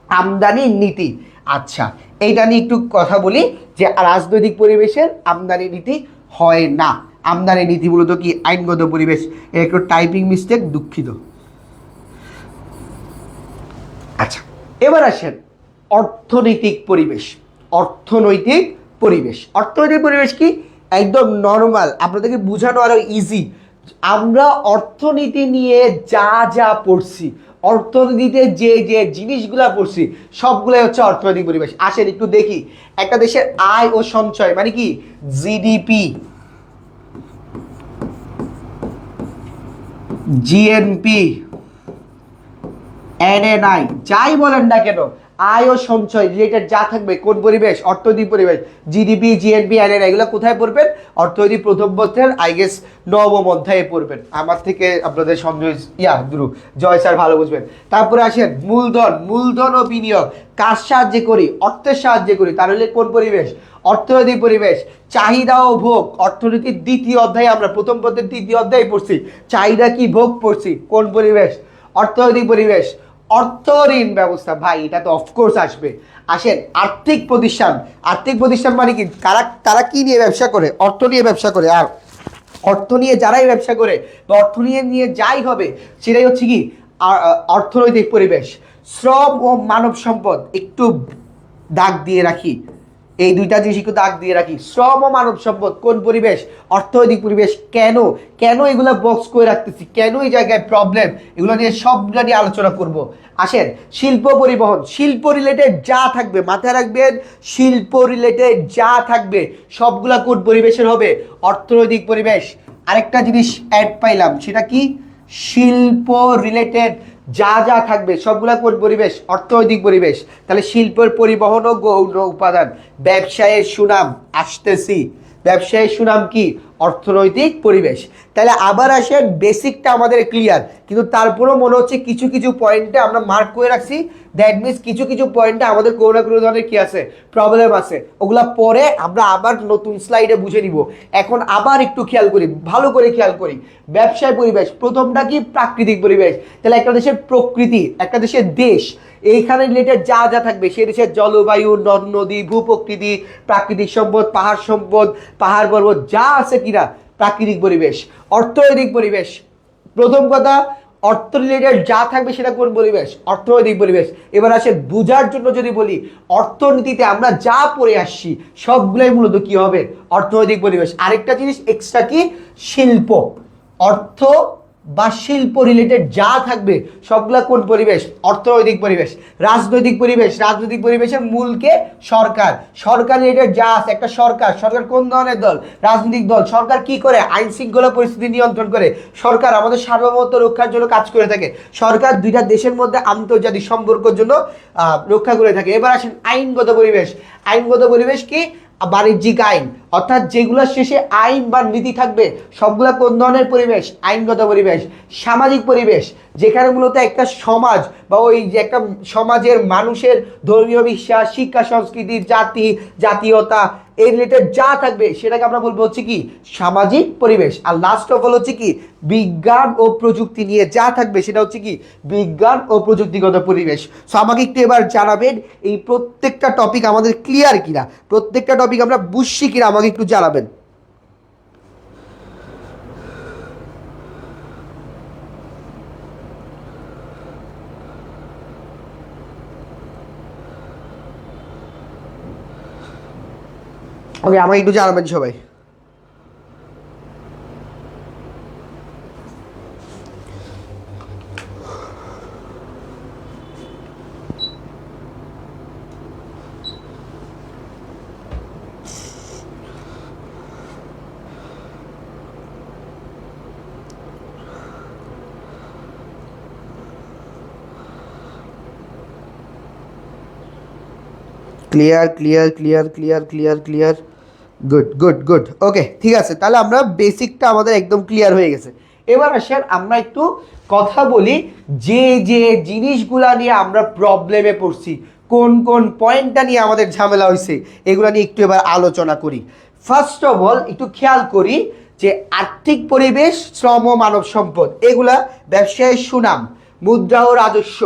আমদানি নীতি, আচ্ছা এইটা নিয়ে একটু কথা বলি যে রাজনৈতিক পরিবেশের আমদানি নীতি হয় না। আমদানি নীতি মূলত কি? আইনগত পরিবেশ। একটু টাইপিং মিস্টেক, দুঃখিত। আচ্ছা, এবার আসেন অর্থনৈতিক পরিবেশ। অর্থনৈতিক পরিবেশ, অর্থনৈতিক পরিবেশ কি? একদম নর্মাল, আপনাদেরকে বোঝানো আরো ইজি। আমরা অর্থনীতি নিয়ে যা যা পড়ছি, অর্থনীতিতে যে যে জিনিসগুলা পড়ছি, সবগুলাই হচ্ছে অর্থনৈতিক পরিবেশ। আসেন একটু দেখি একটা দেশের আয় ও সঞ্চয় মানে কি? জিডিপি, জিএনপি, এনএনআই, যাই বলেন না কেন, আয় ও সঞ্চয় রিলেটেড যা থাকবে কোন পরিবেশ? অর্থনৈতিক পরিবেশ। জিডিপি, জিএনপি, এনএন এগুলো কোথায় পড়বেন? অর্থনৈতিক প্রথম পত্রের আই গেস নবম অধ্যায়ে পড়বেন। আমার থেকে আপনাদের সঞ্জয় দুরু জয় স্যার ভালো বুঝবেন। তারপরে আসেন মূলধন ও বিনিয়োগ কার সাহায্যে করি? অর্থের সাহায্যে করি। তাহলে কোন পরিবেশ? অর্থনৈতিক পরিবেশ। চাহিদা ও ভোগ অর্থনীতির দ্বিতীয় অধ্যায়ে আমরা প্রথম পত্রের তৃতীয় অধ্যায়ে পড়ছি। চাহিদা কি ভোগ পড়ছি। কোন পরিবেশ? অর্থনৈতিক পরিবেশ। অর্থ ঋণ ব্যবস্থা ভাই এটা তো অফকোর্স আসবে। আসেন আর্থিক প্রতিষ্ঠান। আর্থিক প্রতিষ্ঠান মানে কি? তারা কি নিয়ে ব্যবসা করে? অর্থ নিয়ে ব্যবসা করে। আর অর্থ নিয়ে যারাই ব্যবসা করে বা অর্থ নিয়ে যাই হবে সেটাই হচ্ছে কি অর্থনৈতিক পরিবেশ। শ্রম ও মানব সম্পদ একটু দাগ দিয়ে রাখি, এই দুইটা জিনিস একটু দাগ দিয়ে রাখি। শ্রম ও মানব সম্পদ কোন পরিবেশ? অর্থনৈতিক পরিবেশ। কেন কেন এগুলা বক্স করে রাখতেছি, কেন এই জায়গায় প্রবলেম, এগুলো নিয়ে সবগুলো নিয়ে আলোচনা করব। আসেন শিল্প পরিবহন, শিল্প রিলেটেড যা থাকবে মাথায় রাখবেন, শিল্প রিলেটেড যা থাকবে সবগুলা কোন পরিবেশের হবে? অর্থনৈতিক পরিবেশ। আরেকটা জিনিস অ্যাড পাইলাম, সেটা কি? শিল্প রিলেটেড যা থাকবে সবগুলা কোন পরিবেশ? অর্থনৈতিক পরিবেশ। তাহলে শিল্পের পরিবহন ও গৌণ উপাদান। ব্যবসায়ের সুনাম, আসতেছি ব্যবসায়ের সুনাম কি? অর্থনৈতিক পরিবেশ। তাহলে আবার আসেন বেসিকটা আমাদের ক্লিয়ার, কিন্তু তারপরেও মনে হচ্ছে কিছু কিছু পয়েন্টে আমরা মার্ক করে রাখছি, দ্যাট মিনস কিছু কিছু পয়েন্টে আমাদের কোনো না কোনো ধরনের কি আছে? প্রবলেম আছে। ওগুলা পরে আমরা আবার নতুন স্লাইডে বুঝে নিব। এখন আবার একটু খেয়াল করি, ভালো করে খেয়াল করি। ব্যবসায় পরিবেশ প্রথমটা কি? প্রাকৃতিক পরিবেশ। তাহলে একটা দেশের প্রকৃতি, একটা দেশের দেশ, এইখানে রিলেটেড যা থাকবে সেই দেশের জলবায়ু, নদ নদী, ভূপ্রকৃতি, প্রাকৃতিক সম্পদ, পাহাড় পর্বত যা আছে কিনা প্রাকৃতিক পরিবেশ। অর্থনৈতিক পরিবেশ, প্রথম কথা অর্থ রিলেটেড যা থাকবে সেটা কোন পরিবেশ? অর্থনৈতিক পরিবেশ। এবার আসে বুঝার জন্য যদি বলি, অর্থনীতিতে আমরা যা পড়ে আসছি সবগুলাই মূলত কি হবে? অর্থনৈতিক পরিবেশ। আরেকটা জিনিস এক্সট্রা কি? শিল্প। অর্থ বা শিল্প রিলেটেড যা থাকবে সবগুলা কোন পরিবেশ? অর্থনৈতিক পরিবেশ। রাজনৈতিক পরিবেশ, রাজনৈতিক পরিবেশের মূলকে সরকার। সরকার রিলেটেড যা আছে, একটা সরকার কোন ধরনের দল? রাজনৈতিক দল। সরকার কি করে? আইন শৃঙ্খলা পরিস্থিতি নিয়ন্ত্রণ করে। সরকার আমাদের সার্বভৌমত্ব রক্ষার জন্য কাজ করে থাকে। সরকার দুইটা দেশের মধ্যে আন্তর্জাতিক সম্পর্কের জন্য রক্ষা করে থাকে। এবার আসেন আইনগত পরিবেশ। আইনগত পরিবেশ কি? বাণিজ্যিক আইন, অর্থাৎ যেগুলো শেষে আইন বা নীতি থাকবে সবগুলা কোন ধরনের পরিবেশ? আইনগত পরিবেশ। সামাজিক পরিবেশ, যেখানে মূলত একটা সমাজ বা ওই যে একটা সমাজের মানুষের ধর্মীয় বিশ্বাস, শিক্ষা, সংস্কৃতি, জাতীয়তা এই রিলেটেড যা থাকবে সেটাকে আমরা বলবো হচ্ছে কি? সামাজিক পরিবেশ। আর লাস্ট অফ অল হচ্ছে কি? বিজ্ঞান ও প্রযুক্তি নিয়ে যা থাকবে সেটা হচ্ছে কি? বিজ্ঞান ও প্রযুক্তিগত পরিবেশ। সো আমাকে একটু এবার জানাবেন এই প্রত্যেকটা টপিক আমাদের ক্লিয়ার কিনা, প্রত্যেকটা টপিক আমরা বুঝছি কিনা আমাকে একটু জানাবেন। ওকে, আমাকে একটু জানাবেন সবাই। ক্লিয়ার। গুড। ওকে, ঠিক আছে, তাহলে আমরা বেসিকটা আমাদের একদম ক্লিয়ার হয়ে গেছে। এবার আসেন আমরা একটু কথা বলি যে যে জিনিসগুলা নিয়ে আমরা প্রবলেমে পড়ছি, কোন কোন পয়েন্টটা নিয়ে আমাদের ঝামেলা হয়েছে এগুলা নিয়ে একটু এবার আলোচনা করি। ফার্স্ট অফ অল একটু খেয়াল করি যে আর্থিক পরিবেশ, শ্রম ও মানব সম্পদ এগুলা, ব্যবসায়ের সুনাম, মুদ্রা ও রাজস্ব,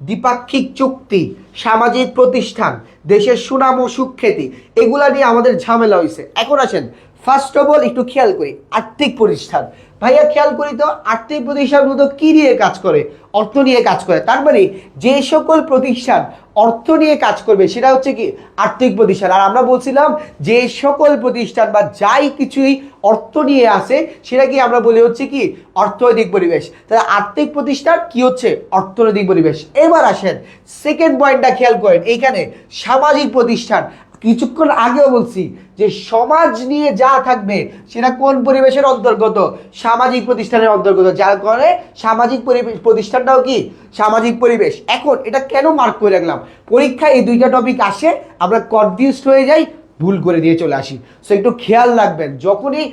দ্বিপাক্ষিক চুক্তি, সামাজিক প্রতিষ্ঠান, দেশের সুনাম ও সুখ্যাতি এগুলা নিয়ে আমাদের ঝামেলা হয়েছে। এখন আসেন ফার্স্ট অফ অল একটু খেয়াল করি আর্থিক প্রতিষ্ঠান। ভাইয়া খেয়াল করি তো আর্থিক প্রতিষ্ঠানগুলো কি নিয়ে কাজ করে? অর্থ নিয়ে কাজ করে। তার মানে যে সকল প্রতিষ্ঠান অর্থ নিয়ে কাজ করবে সেটা হচ্ছে কি? আর্থিক প্রতিষ্ঠান। আর আমরা বলছিলাম যে সকল প্রতিষ্ঠান বা যাই কিছুই অর্থ নিয়ে আসে সেটা কি আমরা বলি হচ্ছে কি? অর্থনৈতিক পরিবেশ। তাহলে আর্থিক প্রতিষ্ঠান কি হচ্ছে? অর্থনৈতিক পরিবেশ। এবার আসেন সেকেন্ড পয়েন্টটা খেয়াল করেন, এইখানে সামাজিক প্রতিষ্ঠান। কিছুক্ষণ আগেও বলছি যে সমাজ নিয়ে যা থাকবে সেটা কোন পরিবেশের অন্তর্গত, সামাজিক প্রতিষ্ঠানের অন্তর্গত, যার কারণে সামাজিক প্রতিষ্ঠানটাও কি সামাজিক পরিবেশ। এখন এটা কেন মার্ক করে রাখলাম, পরীক্ষায় এই দুইটা টপিক আসে, আমরা কনফিউজড হয়ে যাই, ভুল করে দিয়ে চলে আসি। সো একটু খেয়াল রাখবেন, যখনই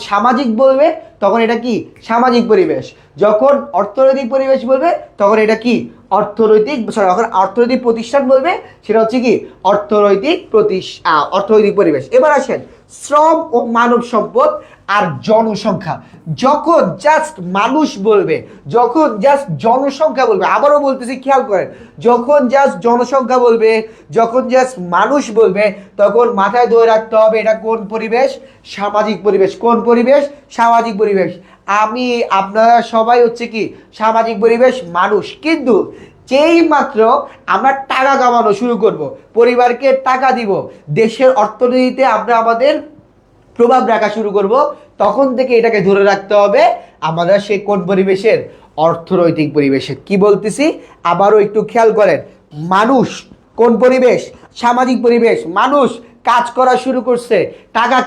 সামাজিক বলবে তখন এটা কি সামাজিক পরিবেশ, যখন অর্থনৈতিক পরিবেশ বলবে তখন এটা কি অর্থনৈতিক প্রতিষ্ঠান বলবে সেটা হচ্ছে কি অর্থনৈতিক পরিবেশ। এবার আসেন শ্রম ও মানব সম্পদ আর জনসংখ্যা। যখন জাস্ট মানুষ বলবে, যখন জাস্ট জনসংখ্যা বলবে, আবারও বলতেছি খেয়াল করেন, যখন জাস্ট জনসংখ্যা বলবে, যখন জাস্ট মানুষ বলবে, তখন মাথায় ধরে রাখতে হবে এটা কোন পরিবেশ, সামাজিক পরিবেশ। কোন পরিবেশ, সামাজিক পরিবেশ। আপনারা সবাই হচ্ছে কি সামাজিক পরিবেশ মানুষ। কিন্তু যেই মাত্র আমরা টাকা কামানো শুরু করব, পরিবারকে টাকা দিব, দেশের অর্থনীতিতে আমরা আমাদের প্রভাব রাখা শুরু করব, তখন থেকে এটাকে ধরে রাখতে হবে আমরা সে কোন পরিবেশের, অর্থনৈতিক পরিবেশের। কি বলতেছি আবারও একটু খেয়াল করেন, মানুষ কোন পরিবেশ, সামাজিক পরিবেশ। মানুষ কাজ করা শুরু করছে, টাকা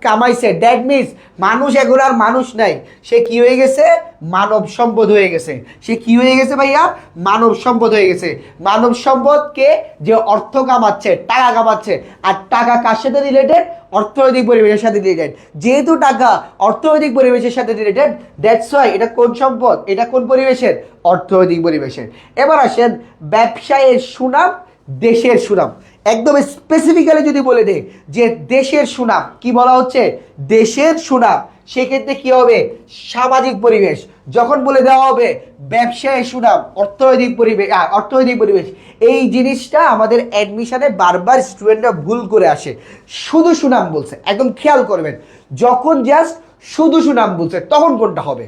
কামাইছে, দ্যাট মিনস মানুষ এখন আর মানুষ নাই, সে কি হয়ে গেছে, মানব সম্পদ হয়ে গেছে। সে কি হয়ে গেছে ভাইয়া, মানব সম্পদ হয়ে গেছে। মানব সম্পদকে যে অর্থ কামাচ্ছে, টাকা কামাচ্ছে, আর টাকা কার সাথে রিলেটেড, অর্থনৈতিক পরিবেশের সাথে রিলেটেড। যেহেতু টাকা অর্থনৈতিক পরিবেশের সাথে রিলেটেড, দ্যাটস ওয়াই এটা কোন সম্পদ, এটা কোন পরিবেশের, অর্থনৈতিক পরিবেশের। এবার আসেন ব্যবসায়ের সুনাম, দেশের সুনাম। একদম স্পেসিফিক্যালি যদি বলে দেয় যে দেশের সুনাম, কি বলা হচ্ছে, দেশের সুনাম, সেক্ষেত্রে কি হবে, সামাজিক পরিবেশ। যখন বলে দেওয়া হবে ব্যবসায়ের সুনাম, অর্থনৈতিক পরিবেশ, এই জিনিসটা আমাদের অ্যাডমিশনে বারবার স্টুডেন্টরা ভুল করে আসে। শুধু সুনাম বলছে, একদম খেয়াল করবেন, যখন জাস্ট শুধু সুনাম বলছে তখন কোনটা হবে।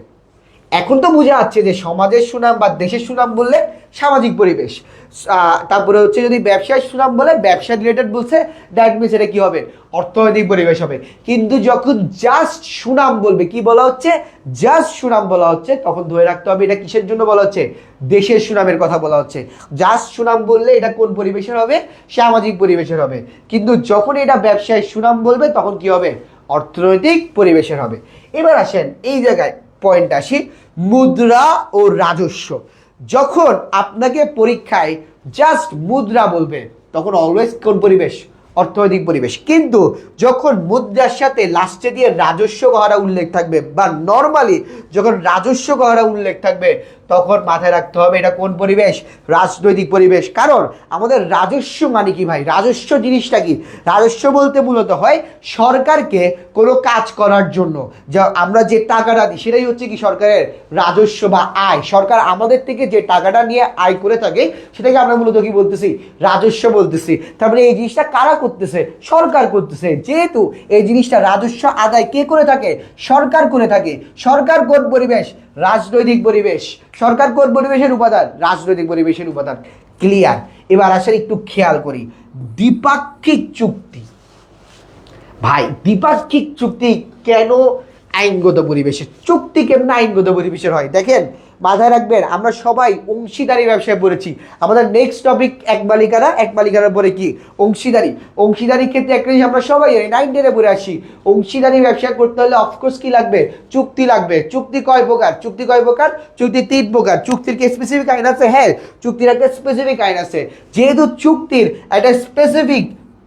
এখন তো বোঝা যাচ্ছে যে সমাজের সুনাম বা দেশের সুনাম বললে সামাজিক পরিবেশ, তারপরে হচ্ছে যদি ব্যবসায় সুনাম বলে, ব্যবসা রিলেটেড বলছে, দ্যাট মিনস এটা কি হবে, অর্থনৈতিক পরিবেশ হবে। কিন্তু যখন জাস্ট সুনাম বলবে, কি বলা হচ্ছে, জাস্ট সুনাম বলা হচ্ছে, তখন ধরে রাখতে হবে এটা কিসের জন্য বলা হচ্ছে, দেশের সুনামের কথা বলা হচ্ছে। জাস্ট সুনাম বললে এটা কোন পরিবেশের হবে, সামাজিক পরিবেশের হবে। কিন্তু যখন এটা ব্যবসায় সুনাম বলবে তখন কি হবে, অর্থনৈতিক পরিবেশের হবে। এবার আসেন এই জায়গায় পয়েন্ট আসি, মুদ্রা ও রাজস্ব। যখন আপনাকে পরীক্ষায় জাস্ট মুদ্রা বলবে তখন অলওয়েজ কোন পরিবেশ, অর্থনৈতিক পরিবেশ। কিন্তু যখন মুদ্রার সাথে লাস্টে দিয়ে রাজস্ব কথাটা উল্লেখ থাকবে, বা নর্মালি যখন রাজস্ব কথাটা উল্লেখ থাকবে, তখন মাথায় রাখতে হবে এটা কোন পরিবেশ, রাজনৈতিক পরিবেশ। কারণ আমাদের রাজস্ব মানে কি ভাই, রাজস্ব জিনিসটা কি, রাজস্ব বলতে মূলত হয় সরকারকে কোনো কাজ করার জন্য যা আমরা যে টাকাটা দিই সেটাই হচ্ছে কি সরকারের রাজস্ব বা আয়। সরকার আমাদের থেকে যে টাকাটা নিয়ে আয় করে থাকে সেটাকে আমরা মূলত কি বলতেছি, রাজস্ব বলতেছি। তারপরে এই জিনিসটা কারা করতেছে, সরকার করতেছে। যেহেতু এই জিনিসটা রাজস্ব আদায় কে করে থাকে, সরকার করে থাকে। সরকার কোন পরিবেশ, রাজনৈতিক পরিবেশ। সরকার কোন পরিবেশের উপাদান, রাজনৈতিক পরিবেশের উপাদান। ক্লিয়ার। এবার আসলে একটু খেয়াল করি দ্বিপাক্ষিক চুক্তি। ভাই দ্বিপাক্ষিক চুক্তি কেন আইনগত পরিবেশের, চুক্তি কেমন আইনগত পরিবেশের হয়, দেখেন মাথায় রাখবেন, আমরা সবাই অংশীদারি ব্যবসায় পড়েছি। আমাদের নেক্সট টপিক এক মালিকানার পরে কি, অংশীদারি। অংশীদারির ক্ষেত্রে একটা জিনিস আমরা সবাই 9 10 পড়ে আসি, অংশীদারি ব্যবসা করতে হলে অফকোর্স কি লাগবে, চুক্তি লাগবে। চুক্তি কয় প্রকার, চুক্তি 3 প্রকার। চুক্তির কি স্পেসিফিক আইন আছে? হ্যাঁ, চুক্তির একটা স্পেসিফিক আইন আছে। যেহেতু চুক্তির একটা স্পেসিফিক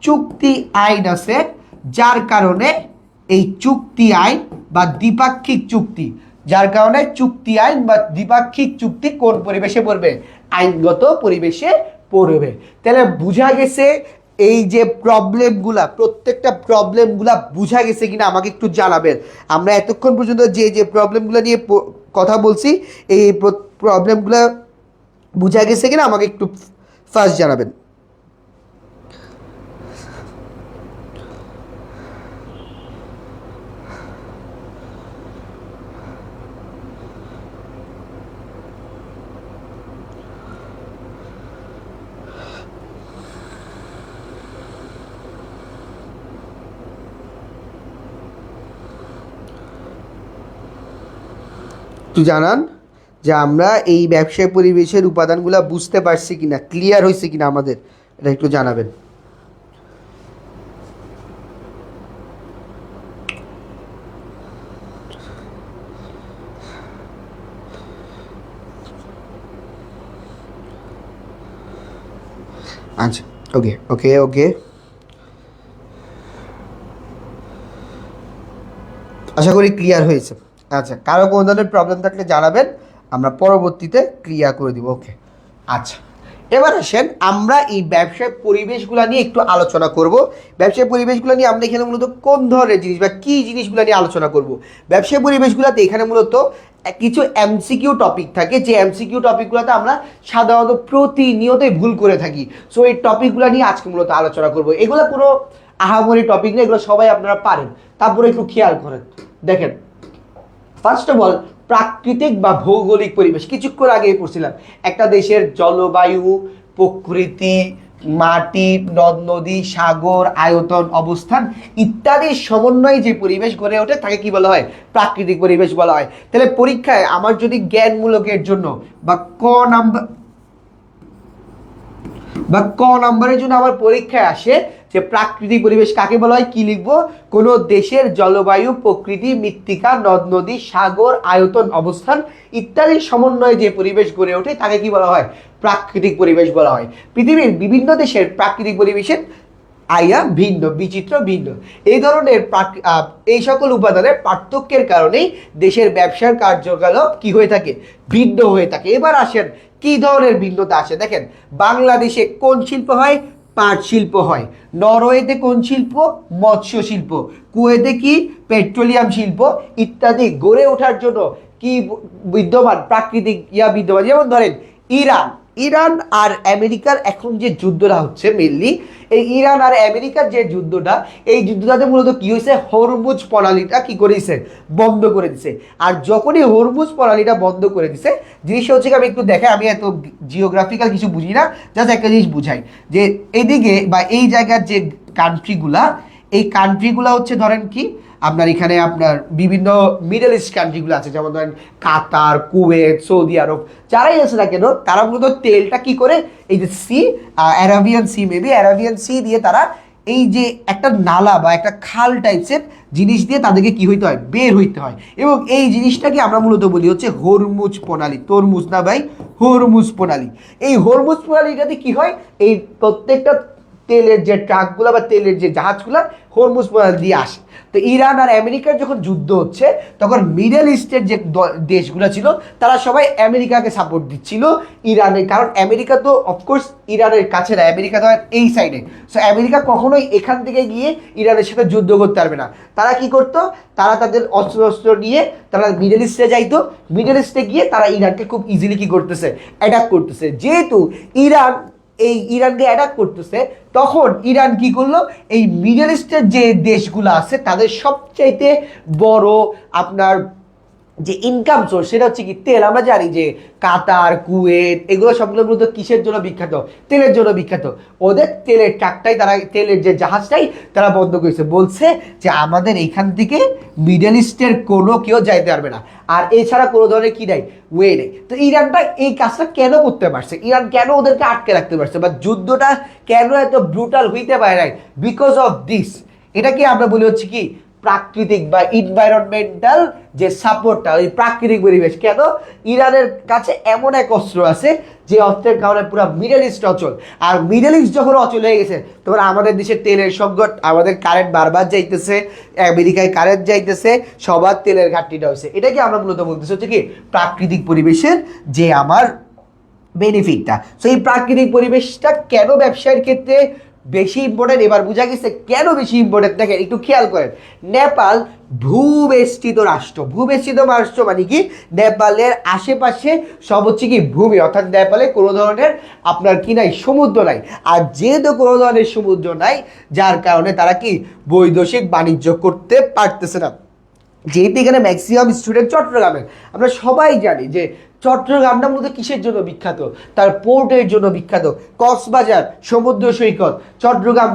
চুক্তি আইন আছে, যার কারণে এই চুক্তি আইন বা দ্বিপাক্ষিক চুক্তি, যার কারণে চুক্তি আইন বা দ্বিপাক্ষিক চুক্তি কোন পরিবেশে পড়বে, আইনগত পরিবেশে পড়বে। তাহলে বুঝা গেছে এই যে প্রবলেমগুলা, প্রত্যেকটা প্রবলেমগুলা বুঝা গেছে কিনা আমাকে একটু জানাবেন। আমরা এতক্ষণ পর্যন্ত যে প্রবলেমগুলো নিয়ে কথা বলছি, এই প্রবলেমগুলো বুঝা গেছে কিনা আমাকে একটু ফার্স্ট জানাবেন। একটু জানান যে আমরা এই ব্যবসায় পরিবেশের উপাদানগুলো বুঝতে পারছি কিনা, ক্লিয়ার হয়েছে কিনা আমাদের, এটা একটু জানাবেন। আচ্ছা, ওকে ওকে ওকে, আশা করি ক্লিয়ার হয়েছে। আচ্ছা, কারো কোনো ধরনের প্রবলেম থাকলে জানাবেন, আমরা পরবর্তীতে ক্লিয়ার করে দিব। ওকে, আচ্ছা, এবার আসেন আমরা এই ব্যবসায় পরিবেশগুলো নিয়ে একটু আলোচনা করব। ব্যবসায় পরিবেশগুলো নিয়ে আমরা এখানে মূলত কোন ধরনের জিনিস বা কী জিনিসগুলো নিয়ে আলোচনা করব। ব্যবসায় পরিবেশগুলোতে এখানে মূলত কিছু এমসিকিউ টপিক থাকে, যে এমসিকিউ টপিকগুলোতে আমরা সাধারণত প্রতিনিয়তই ভুল করে থাকি। সো এই টপিকগুলো নিয়ে আজকে মূলত আলোচনা করব। এগুলো কোনো আহামরি টপিক না, এগুলো সবাই আপনারা পারেন, তারপরে একটু খেয়াল করেন। দেখেন, ফার্স্ট অফ অল প্রাকৃতিক বা ভৌগোলিক পরিবেশ, কিছুক্ষণ আগেই পড়ছিলাম, একটা দেশের জলবায়ু, প্রকৃতি, মাটি, নদ নদী, সাগর, আয়তন, অবস্থান ইত্যাদির সমন্বয়ে যে পরিবেশ গড়ে ওঠে তাকে কি বলা হয়? প্রাকৃতিক পরিবেশ বলা হয়। তাহলে পরীক্ষায় আমার যদি জ্ঞানমূলকের জন্য বা ক নাম্বারের জন্য আমার পরীক্ষায় আসে যে প্রাকৃতিক পরিবেশ কাকে বলা হয়, কি লিখবো? কোনো দেশের জলবায়ু, প্রকৃতি, মৃত্তিকা, নদ নদী, সাগর, আয়তন, অবস্থান ইত্যাদির সমন্বয়ে যে পরিবেশ গড়ে ওঠে তাকে কি বলা হয়? প্রাকৃতিক পরিবেশ বলা হয়। পৃথিবীর বিভিন্ন দেশের প্রাকৃতিক পরিবেশের ভিন্ন, বিচিত্র, ভিন্ন। এই ধরনের এই সকল উপাদানের পার্থক্যের কারণেই দেশের ব্যবসার কার্যকলাপ কি হয়ে থাকে? ভিন্ন হয়ে থাকে। এবার আসেন কি ধরনের ভিন্নতা আসে। দেখেন, বাংলাদেশে কোন শিল্প হয়? পাট শিল্প হয়। নরওয়েতে কোন শিল্প? মৎস্য শিল্প। কুয়েতে কি? পেট্রোলিয়াম শিল্প ইত্যাদি গড়ে ওঠার জন্য কি বিদ্যমান? প্রাকৃতিক বিদ্যমান। যেমন ধরেন ইরান আর আমেরিকার এখন যে যুদ্ধটা হচ্ছে, মেনলি এই ইরান আর আমেরিকার যে যুদ্ধটা, এই যুদ্ধটাতে মূলত কি হয়েছে? হরমুজ প্রণালীটা কি করেছে? বন্ধ করে দিছে। আর যখনই হরমুজ প্রণালীটা বন্ধ করে দিছে, জিনিসটা হচ্ছে আমি একটু দেখাই, আমি এত জিওগ্রাফিক্যাল কিছু বুঝি না, জাস্ট একটা জিনিস বুঝাই যে এইদিকে বা এই জায়গার যে কান্ট্রিগুলা, এই কান্ট্রিগুলা হচ্ছে ধরেন কি আপনার এখানে আপনার বিভিন্ন মিডল ইস্ট কান্ট্রিগুলো আছে, যেমন ধরেন কাতার, কুয়েত, সৌদি আরব, যারাই আছে না কেন তারা মূলত তেলটা কি করে? এই যে Arabian sea, maybe Arabian sea দিয়ে তারা এই যে একটা নালা বা একটা খাল টাইপসের জিনিস দিয়ে তাদেরকে কি হইতে হয়? বের হইতে হয়। এবং এই জিনিসটাকে আমরা মূলত বলি হচ্ছে হরমুজ প্রণালী। তরমুজ না ভাই, হরমুজ প্রণালী। এই হরমুজ প্রণালীটাতে কি হয়? এই প্রত্যেকটা তেলের যে ট্রাকগুলো বা তেলের যে জাহাজগুলো হরমুজ প্রণালী দিয়ে আসে। তো ইরান আর আমেরিকার যখন যুদ্ধ হচ্ছে, তখন মিডল ইস্টের যে দেশগুলো ছিল তারা সবাই আমেরিকাকে সাপোর্ট দিচ্ছিল ইরানের, কারণ আমেরিকা তো অফকোর্স ইরানের কাছে না, আমেরিকা তো এই সাইডে। সো আমেরিকা কখনোই এখান থেকে গিয়ে ইরানের সাথে যুদ্ধ করতে পারবে না। তারা কি করতো? তারা তাদের অস্ত্র নিয়ে তারা মিডল ইস্টে যাইতো। মিডল ইস্টে গিয়ে তারা ইরানকে খুব ইজিলি কি করতেছে? অ্যাটাক করতেছে। যেহেতু ইরানকে অ্যাটাক করতেছে, তখন ইরান কি করলো? এই মিডল ইস্টের যে দেশগুলো আছে তাদের সবচাইতে বড় আপনার যে ইনকাম সোর্স সেটা হচ্ছে কি? তেল। আমরা জানি যে কাতার, কুয়েত এগুলো সবগুলো মূলত কিসের জন্য বিখ্যাত? তেলের জন্য বিখ্যাত। ওদের তেলের ট্রাকটাই, তারা তেলের যে জাহাজটাই তারা বন্ধ করেছে, বলছে যে আমাদের এইখান থেকে মিডল ইস্টের কোনো কেউ যাইতে পারবে না, আর এছাড়া কোনো ধরনের কি নেই, ওয়ে নেই। তো ইরানটা এই কাজটা কেন করতে পারছে? ইরান কেন ওদেরকে আটকে রাখতে পারছে বা যুদ্ধটা কেন এত ব্রুটাল হইতে পারে নাই? Because of this. এটাকে আমরা বলি হচ্ছে কি? প্রাকৃতিক বা এনভায়রনমেন্টাল যে সাপোর্টটা, ওই প্রাকৃতিক পরিবেশ। কেন? ইরানের কাছে এমন এক অস্ত্র আছে যে অস্ত্রের কারণে পুরো মিডল ইস্ট অচল। আর মিডল ইস্ট যখন অচল হয়ে গেছে, তখন আমাদের দেশের তেলের সংকট, আমাদের কারেন্ট বারবার যাইতেছে, আমেরিকায় কারেন্ট যাইতেছে, সবার তেলের ঘাটতিটা হয়েছে। এটাকে আমরা মূলত বলতেছি হচ্ছে কি? প্রাকৃতিক পরিবেশের যে আমার বেনিফিটটা। সো এই প্রাকৃতিক পরিবেশটা কেন ব্যবসায়ের ক্ষেত্রে বেশি ইম্পর্টেন্ট? এবার বোঝা গেছে কেন বেশি ইম্পর্টেন্ট। দেখেন, একটু খেয়াল করেন, নেপাল ভূবেষ্টিত রাষ্ট্র। ভূবেষ্টিত রাষ্ট্র মানে কি? নেপালের আশেপাশে সব হচ্ছে কি ভূমি, অর্থাৎ নেপালে কোনো ধরনের আপনার কি নাই? সমুদ্র নাই। আর যেহেতু কোনো ধরনের সমুদ্র নাই, যার কারণে তারা কি বৈদেশিক বাণিজ্য করতে পারতেছে না। যেহেতু এখানে ম্যাক্সিমাম স্টুডেন্ট চট্টগ্রামের, আমরা সবাই জানি যে চট্টগ্রামটা মূলত কিসের জন্য বিখ্যাত? তার পোর্টের জন্য বিখ্যাত। কক্সবাজার সমুদ্র সৈকত, চট্টগ্রাম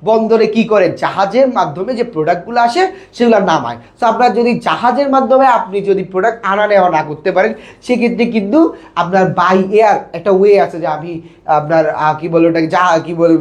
বন্দরে কি করে? জাহাজের মাধ্যমে যে প্রোডাক্টগুলো আসে সেগুলো নামায়। তো আপনার যদি জাহাজের মাধ্যমে আপনি যদি প্রোডাক্ট আনা নেওয়া না করতে পারেন, সেক্ষেত্রে কিন্তু আপনার বাই এয়ার একটা ওয়ে আছে যে আমি আপনার কি বলে ওটাকে কি বলে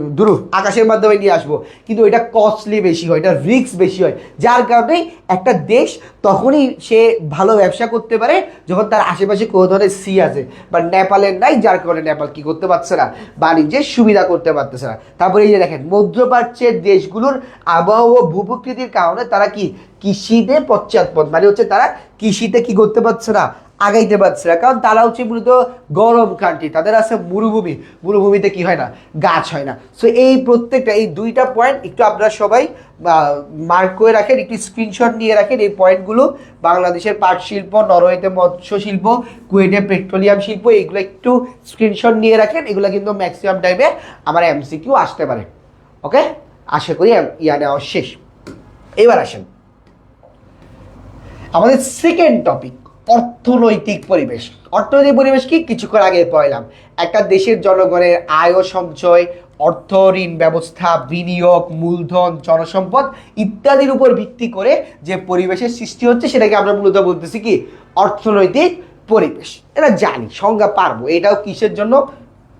আকাশের মাধ্যমে নিয়ে আসবো, কিন্তু এটা কস্টলি বেশি হয়, এটা রিস্ক বেশি হয়। যার কারণে একটা দেশ তখনই সে ভালো ব্যবসা করতে পারে যখন তার আশেপাশে আশেপাশে কোনো ধরনের সি আছে বা নেপালের নাই, যার কারণে নেপাল কি করতে পারছে না, বাণিজ্যের সুবিধা করতে পারতেছে না। তারপরে এই যে দেখেন মধ্যপ্রাচ্যের দেশগুলোর আবহাওয়া ও ভূপ্রকৃতির কারণে তারা কি কৃষিতে পশ্চাৎপদ, মানে হচ্ছে তারা কৃষিতে কি করতে পারছে না, আগাইতে পারছে না, কারণ তারা হচ্ছে মূলত গরম কান্ট্রি, তাদের আছে মরুভূমি, মরুভূমিতে কি হয় না, গাছ হয় না। সো এই প্রত্যেকটা এই দুইটা পয়েন্ট একটু আপনারা সবাই মার্ক করে রাখেন, একটু স্ক্রিনশট নিয়ে রাখেন এই পয়েন্টগুলো। বাংলাদেশের পাট শিল্প, নরওয়েতে মৎস্য শিল্প, কুয়েটে পেট্রোলিয়াম শিল্প, এগুলো একটু স্ক্রিনশট নিয়ে রাখেন। এগুলো কিন্তু ম্যাক্সিমাম টাইমে আমার এমসিকিউ আসতে পারে। ওকে, আশা করি ইয়া নেওয়া শেষ। এবার আসেন আমাদের সেকেন্ড টপিক, অর্থনৈতিক পরিবেশ। অর্থনৈতিক পরিবেশ কি কিছুক্ষণ আগে পড়লাম, একটা দেশের জনগণের আয় ও সঞ্চয়, অর্থ, ঋণ ব্যবস্থা, বিনিয়োগ, মূলধন, জনসম্পদ ইত্যাদির উপর ভিত্তি করে যে পরিবেশের সৃষ্টি হচ্ছে সেটাকে আমরা মূলত বলতেছি কি অর্থনৈতিক পরিবেশ। এটা জানি, সংজ্ঞা পারবো। এটাও কিসের জন্য,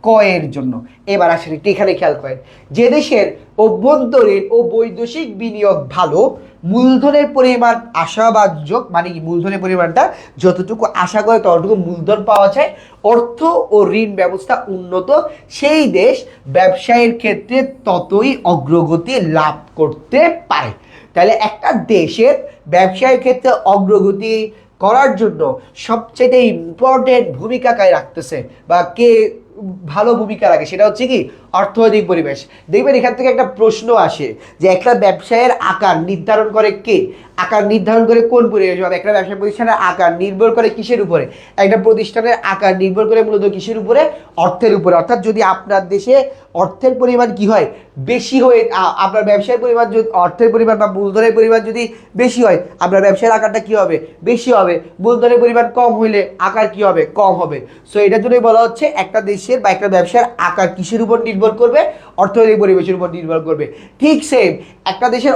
কয়ের জন্য। এবার আসেন একটু এখানে খেয়াল করেন, যে দেশের অভ্যন্তরীণ ও বৈদেশিক বিনিয়োগ ভালো, মূলধনের পরিমাণ আশাবাদযোগ, মানে কি মূলধনের পরিমাণটা যতটুকু আশা করে ততটুকু মূলধন পাওয়া যায়, অর্থ ও ঋণ ব্যবস্থা উন্নত, সেই দেশ ব্যবসায়ের ক্ষেত্রে ততই অগ্রগতি লাভ করতে পারে। তাহলে একটা দেশের ব্যবসায়ের ক্ষেত্রে অগ্রগতি করার জন্য সবচেয়ে ইম্পর্টেন্ট ভূমিকা কায় রাখতেছে বা কে ভালো ভূমিকা রাখে, সেটা হচ্ছে কি অর্থনৈতিক পরিবেশ। দেখবেন এখান থেকে একটা প্রশ্ন আসে যে একটা ব্যবসায়ের আকার নির্ধারণ করে কে, আকার নির্ধারণ করে কোন পরিবেশ। একটা ব্যবসা প্রতিষ্ঠানের আকার নির্ভর করে কিসের উপরে, একটা প্রতিষ্ঠানের আকার নির্ভর করে মূলত কিসের উপরে, অর্থের উপরে। অর্থাৎ যদি আপনার দেশে অর্থের পরিমাণ কি হয়, বেশি হয়ে, আপনার ব্যবসায়ের পরিমাণ যদি অর্থের পরিমাণ বা মূলধনের পরিমাণ যদি বেশি হয়, আপনার ব্যবসায়ের আকারটা কি হবে, বেশি হবে। মূলধনের পরিমাণ কম হইলে আকার কি হবে, কম হবে। সো এটার জন্যই বলা হচ্ছে একটা দেশের বা একটা ব্যবসার আকার কিসের উপর নির্ভর করবে, অর্থনৈতিক পরিবেশের উপর নির্ভর করবে। ঠিক সেম একটা দেশের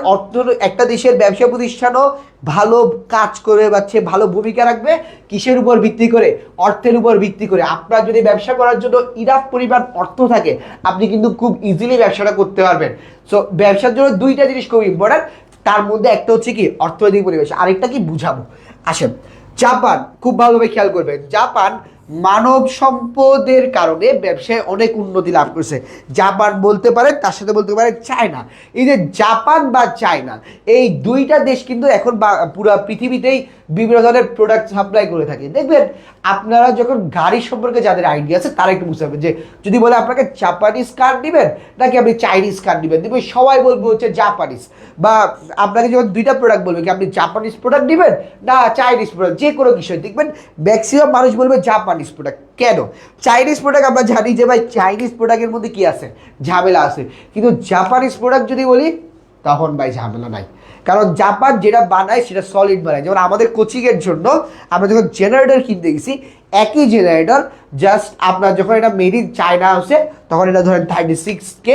একটা দেশের ব্যবসা প্রতিষ্ঠানও ভালো কাজ করে পাচ্ছে, ভালো ভূমিকা রাখবে কিসের উপর ভিত্তি করে, অর্থের উপর ভিত্তি করে। আপনার যদি ব্যবসা করার জন্য ইনাফ পরিমাণ অর্থ থাকে, আপনি কিন্তু খুব ইজিলি ব্যবসাটা করতে পারবেন। সো ব্যবসার জন্য দুইটা জিনিস খুব ইম্পর্টেন্ট, তার মধ্যে একটা হচ্ছে কি অর্থনৈতিক পরিবেশ, আরেকটা কি বুঝাবো। আসেন জাপান, খুব ভালোভাবে খেয়াল করবেন, জাপান মানব সম্পদের কারণে ব্যবসায় অনেক উন্নতি লাভ করছে। জাপান বলতে পারেন, তার সাথে বলতে পারেন চায়না। এই যে জাপান বা চায়না, এই দুইটা দেশ কিন্তু এখন পুরো পৃথিবীতেই বিভিন্ন ধরনের প্রোডাক্ট সাপ্লাই করে থাকে। দেখবেন আপনারা যখন গাড়ি সম্পর্কে যাদের আইডিয়া আছে তারা একটু বুঝতে পারবেন যে যদি বলে আপনাকে জাপানিজ কার নেবেন নাকি আপনি চাইনিজ কার নেবেন, দেখবেন সবাই বলবে হচ্ছে জাপানিজ। বা আপনাকে যখন দুইটা প্রোডাক্ট বলবে কি আপনি জাপানিজ প্রোডাক্ট নেবেন না চাইনিজ প্রোডাক্ট, যে কোনো বিষয় দেখবেন ম্যাক্সিমাম মানুষ বলবে জাপানিজ প্রোডাক্ট। কেন? চাইনিজ প্রোডাক্ট আমরা জানি যে ভাই চাইনিজ প্রোডাক্টের মধ্যে কি আছে, ঝামেলা আছে, কিন্তু জাপানিজ প্রোডাক্ট যদি বলি তখন ভাই ঝামেলা নাই। কারণ জাপান যেটা বানায় সেটা সলিড বানায়। যেমন আমাদের কোচিংয়ের জন্য আমরা যখন জেনারেটর কিনতে গেছি, একই জেনারেটর জাস্ট আপনার যখন এটা মেড ইন চায়না হচ্ছে তখন এটা ধরেন 36K,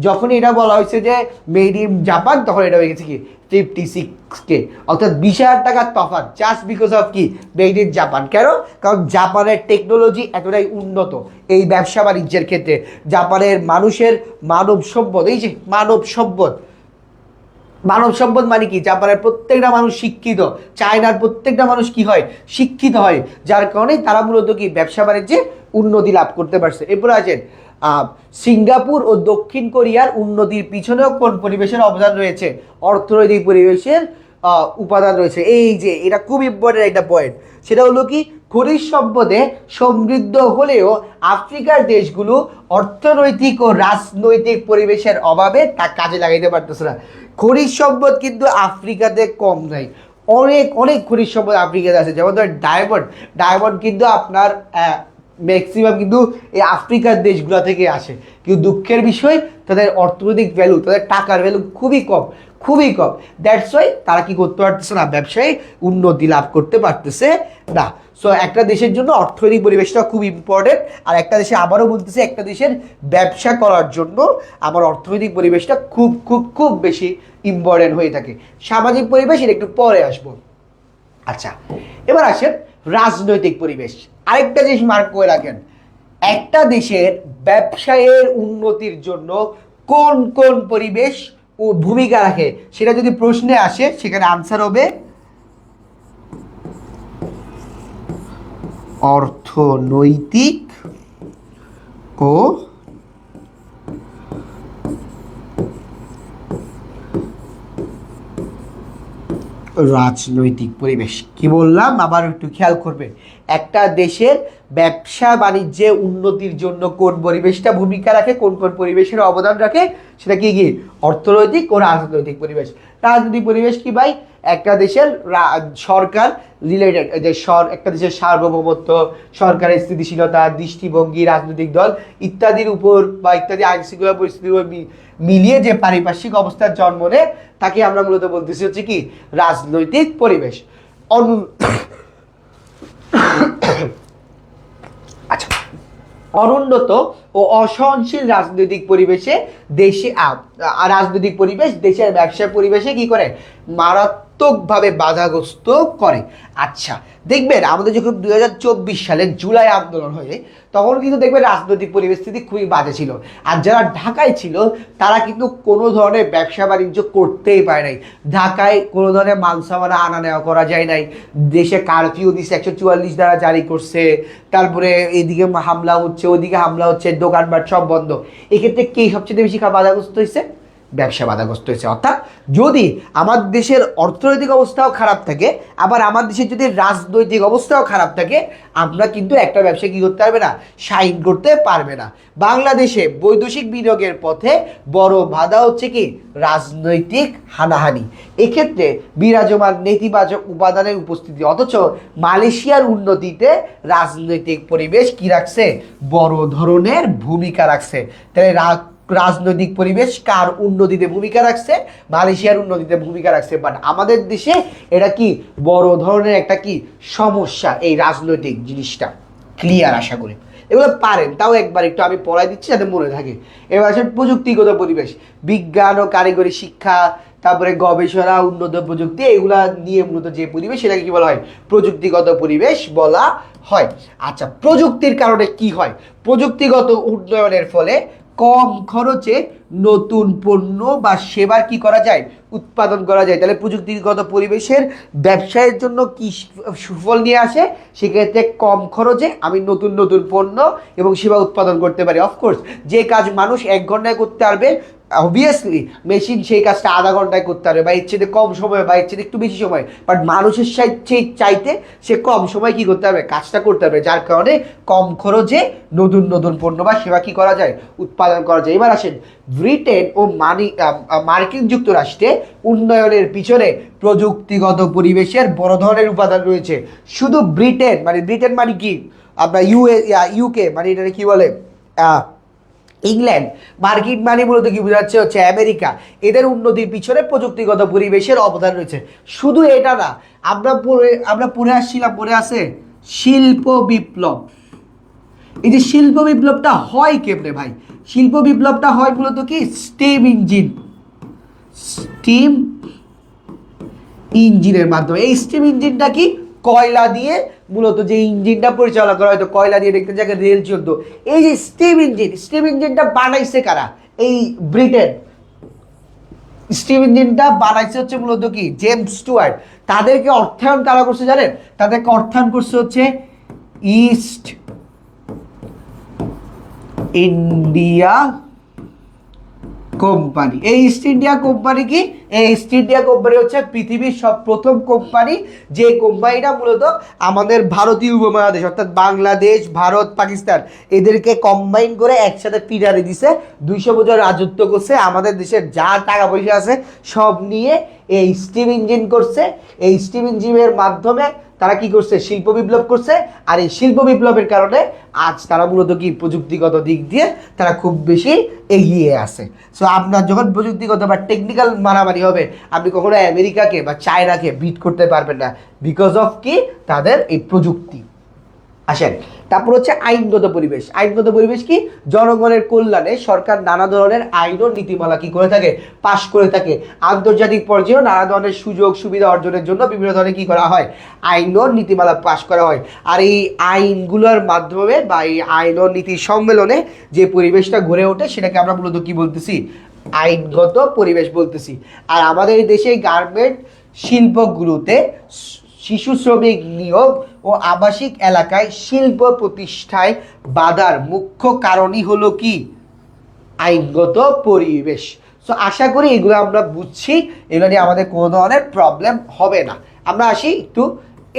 যখনই এটা বলা হয়েছে যে মেড ইন জাপান তখন এটা হয়ে গেছে কি 56K, অর্থাৎ 20,000 টাকার তফাৎ জাস্ট বিকজ অফ কি মেড ইন জাপান। কেন? কারণ জাপানের টেকনোলজি এতটাই উন্নত এই ব্যবসা বাণিজ্যের ক্ষেত্রে। জাপানের মানুষের মানব সম্পদ, এই যে মানব সম্পদ, মানব সম্পদ মানে কি জাপানের প্রত্যেকটা মানুষ শিক্ষিত, চায়নার প্রত্যেকটা মানুষ কি হয়, শিক্ষিত হয়, যার কারণে তারা মূলত কি ব্যবসা বাণিজ্যে উন্নতি লাভ করতে পারছে। এরপরে আছেন সিঙ্গাপুর ও দক্ষিণ কোরিয়ার উন্নতির পিছনেও কোন পরিবেশের অবদান রয়েছে, অর্থনৈতিক পরিবেশের উপাদান রয়েছে। এই যে এটা খুব ইম্পর্টেন্ট একটা পয়েন্ট, সেটা হলো কি খনিজ সম্পদে সমৃদ্ধ হলেও আফ্রিকার দেশগুলো অর্থনৈতিক ও রাজনৈতিক পরিবেশের অভাবে তা কাজে লাগাইতে পারতেছে না। খনিজ সম্পদ কিন্তু আফ্রিকাতে কম নাই, অনেক অনেক খনিজ সম্পদ আফ্রিকাতে আছে। যেমন ধরেন ডায়মন্ড, ডায়মন্ড কিন্তু আপনার ম্যাক্সিমাম কিন্তু এই আফ্রিকার দেশগুলো থেকে আসে, কিন্তু দুঃখের বিষয় তাদের অর্থনৈতিক ভ্যালু, তাদের টাকার ভ্যালু খুবই কম, খুবই কম। দ্যাটস ওয়াই তারা কি করতে পারতেছে না, ব্যবসায় উন্নতি লাভ করতে পারতেছে না। সো একটা দেশের জন্য অর্থনৈতিক পরিবেশটা খুব ইম্পর্টেন্ট। আর একটা দেশে আবারও বলতেছে একটা দেশের ব্যবসা করার জন্য আমার অর্থনৈতিক পরিবেশটা খুব খুব খুব বেশি ইম্পর্টেন্ট হয়ে থাকে। সামাজিক পরিবেশ এটা একটু পরে আসবো। আচ্ছা এবার আসেন রাজনৈতিক পরিবেশ। আরেকটা জিনিস মার্ক করে রাখেন, একটা দেশের ব্যবসায়ের উন্নতির জন্য কোন কোন পরিবেশ ও ভূমিকা রাখে সেটা যদি প্রশ্নে আসে সেখানে আনসার হবে অর্থনৈতিক ও রাজনৈতিক পরিবেশ। কি বললাম আবার একটু খেয়াল করবে, একটা দেশের ব্যবসা বাণিজ্যে উন্নতির জন্য কোন পরিবেশটা ভূমিকা রাখে, কোন কোন পরিবেশের অবদান রাখে, সেটা কি অর্থনৈতিক ও রাজনৈতিক পরিবেশ। রাজনৈতিক পরিবেশ কি ভাই, একটা দেশের সরকার রিলেটেড, যে একটা দেশের সার্বভৌমত্ব, সরকারের স্থিতিশীলতা, দৃষ্টিভঙ্গি, রাজনৈতিক দল ইত্যাদির উপর বা ইত্যাদি আইন শৃঙ্খলা পরিস্থিতির উপর মিলিয়ে যে পারিপার্শ্বিক অবস্থার জন্ম নেয় তাকে আমরা মূলত বলতেছি হচ্ছে কি রাজনৈতিক পরিবেশ। আচ্ছা, অনুন্নত ও অসহনশীল রাজনৈতিক পরিবেশে রাজনৈতিক পরিবেশ দেশের ব্যবসার পরিবেশে কি করে, মারাত্মকভাবে বাধাগ্রস্ত করে। আচ্ছা, দেখবেন আমাদের যখন 2024 সালে জুলাই আন্দোলন হয়ে তখন কিন্তু দেখবেন রাজনৈতিক পরিস্থিতি খুবই বাজে ছিল। আর যারা ঢাকায় ছিল তারা কিন্তু কোনো ধরনের ব্যবসা বাণিজ্য করতেই পারে নাই। ঢাকায় কোনো ধরনের মালসামানা আনা নেওয়া করা যায় নাই। দেশে কারফিউ দিচ্ছে, 144 দ্বারা জারি করছে। তারপরে এদিকে হামলা হচ্ছে, ওইদিকে হামলা হচ্ছে, দোকানপাট সব বন্ধ। এক্ষেত্রে কে সবচেয়ে বেশি বাধাগ্রস্ত হয়েছে? ব্যবসা বাধাগ্রস্ত হয়েছে। অর্থাৎ যদি আমার দেশের অর্থনৈতিক অবস্থাও খারাপ থাকে, আবার আমার দেশের যদি রাজনৈতিক অবস্থাও খারাপ থাকে, আমরা কিন্তু একটা ব্যবসা কি করতে পারবে না, শাইন করতে পারবে না। বাংলাদেশে বৈদেশিক বিনিয়োগের পথে বড় বাধা হচ্ছে কি রাজনৈতিক হানাহানি। এক্ষেত্রে বিরাজমান নেতিবাচক উপাদানের উপস্থিতি। অথচ মালয়েশিয়ার উন্নতিতে রাজনৈতিক পরিবেশ কি রাখছে, বড় ধরনের ভূমিকা রাখছে। তাহলে রাজনৈতিক পরিবেশ কার উন্নতিতে ভূমিকা রাখছে? মালয়েশিয়ার উন্নতিতে ভূমিকা রাখছে। বাট আমাদের দেশে এটা কি বড় ধরনের একটা কি সমস্যা, এই রাজনৈতিক জিনিসটা। ক্লিয়ার আশা করি এগুলো পারেন, তাও একবার একটু আমি পড়াই দিচ্ছি যাতে মনে থাকে। এবার আসেন প্রযুক্তিগত পরিবেশ, বিজ্ঞান ও কারিগরি শিক্ষা, তারপরে গবেষণা, উন্নত প্রযুক্তি, এগুলা নিয়ে মূলত যে পরিবেশ সেটাকে কি বলা হয়, প্রযুক্তিগত পরিবেশ বলা হয়। আচ্ছা, প্রযুক্তির কারণে কি হয়? প্রযুক্তিগত উন্নয়নের ফলে কম খরচে নতুন পণ্য বা সেবা কি করা যায়, উৎপাদন করা যায়। তাহলে প্রযুক্তিগত পরিবেশের ব্যবসায়ের জন্য কি সুফল নিয়ে আসে? সেক্ষেত্রে কম খরচে আমি নতুন নতুন পণ্য এবং সেবা উৎপাদন করতে পারি। অফকোর্স যে কাজ মানুষ 1 ঘন্টায় করতে পারবে, অবভিয়াসলি মেশিন সেই কাজটা আধা ঘন্টায় করতে পারবে, বা এর চেয়ে কম সময়, বা এর চেয়ে একটু বেশি সময়। বাট মানুষের চাইতে সে কম সময় কি করতে পারবে, কাজটা করতে পারবে, যার কারণে কম খরচে নতুন নতুন পণ্য বা সেবা কি করা যায়, উৎপাদন করা যায়। এবার আসেন ব্রিটেন ও মার্কিন যুক্তরাষ্ট্রে উন্নয়নের পিছনে প্রযুক্তিগত পরিবেশের বড় ধরনের উপাদান রয়েছে। শুধু ব্রিটেন মানে কি আপনার ইউকে মানে এটা কি বলে ইংল্যান্ড, মার্কিন মানে মূলত কি বোঝাচ্ছে হচ্ছে আমেরিকা। এদের উন্নতির পিছনে প্রযুক্তিগত পরিবেশের অবদান রয়েছে। শুধু এটা না, আমরা পড়ে আসছিলাম, মনে আছে শিল্প বিপ্লব। এই যে শিল্প বিপ্লবটা হয় কেমনে ভাই? শিল্প বিপ্লবটা হয় মূলত কি স্টিম ইঞ্জিনের মাধ্যমে। এই স্টিম ইঞ্জিনটা কি কয়লা দিয়ে মূলত যে ইঞ্জিনটা পরিচালনা করা হয়তো, কয়লা দিয়ে দেখতে জায়গায় রেল চলতো। এই যে স্টিম ইঞ্জিনটা বানাইছে কারা? এই ব্রিটেন। স্টিম ইঞ্জিনটা বানাইছে হচ্ছে মূলত কি জেমস স্টুয়ার্ট। তাদেরকে অর্থায়ন কারা করছে জানেন? তাদেরকে অর্থায়ন করছে হচ্ছে ইস্ট ইন্ডিয়া কোম্পানি। এই ইস্ট ইন্ডিয়া কোম্পানি কি? এই ইস্ট ইন্ডিয়া কোম্পানি হচ্ছে পৃথিবীর প্রথম কোম্পানি, যে কোম্পানিটা মূলত আমাদের ভারতীয় উপমহাদেশ অর্থাৎ বাংলাদেশ, ভারত, পাকিস্তান এদেরকে কম্বাইন করে একসাথে পিরারে দিছে। 200 বছর রাজত্ব করছে। আমাদের দেশের যা টাকা পয়সা আছে সব নিয়ে এই স্টিম ইঞ্জিন করছে। এই স্টিম ইঞ্জিনের মাধ্যমে তারা কি করছে, শিল্প বিপ্লব করছে। আর এই শিল্প বিপ্লবের কারণে আজ তারা মূলত কি প্রযুক্তিগত দিক দিয়ে তারা খুব বেশি এগিয়ে আছে। সো আপনার যখন প্রযুক্তিগত বা টেকনিক্যাল মারামারি হবে, আপনি কখনো আমেরিকাকে বা চায়নাকে বিট করতে পারবেন না, বিকজ অফ কি তাদের এই প্রযুক্তি। আসেন, তারপর হচ্ছে আইনগত পরিবেশ। আইনগত পরিবেশ কি? জনগণের কল্যাণে সরকার নানা ধরনের আইন ও নীতিমালা কি করে থাকে, পাশ করে থাকে। আন্তর্জাতিক পর্যায়েও নানা ধরনের সুযোগ সুবিধা অর্জনের জন্য বিভিন্ন ধরনের কি করা হয়, আইন ও নীতিমালা পাশ করা হয়। আর এই আইনগুলোর মাধ্যমে বা এই আইন ও নীতি সম্মেলনে যে পরিবেশটা গড়ে ওঠে সেটাকে আমরা মূলত কি বলতেছি, আইনগত পরিবেশ বলতেছি। আর আমাদের দেশে গার্মেন্ট শিল্পগুলোতে শিশু শ্রমিক নিয়োগ ও আবাসিক এলাকায় শিল্প প্রতিষ্ঠায় বাধার মুখ্য কারণই হলো কি? আইনগত পরিবেশ। সো আশা করি এগুলো আমরা বুঝছি, এগুলো নিয়ে আমাদের কোনো ধরনের প্রবলেম হবে না। আমরা আসি একটু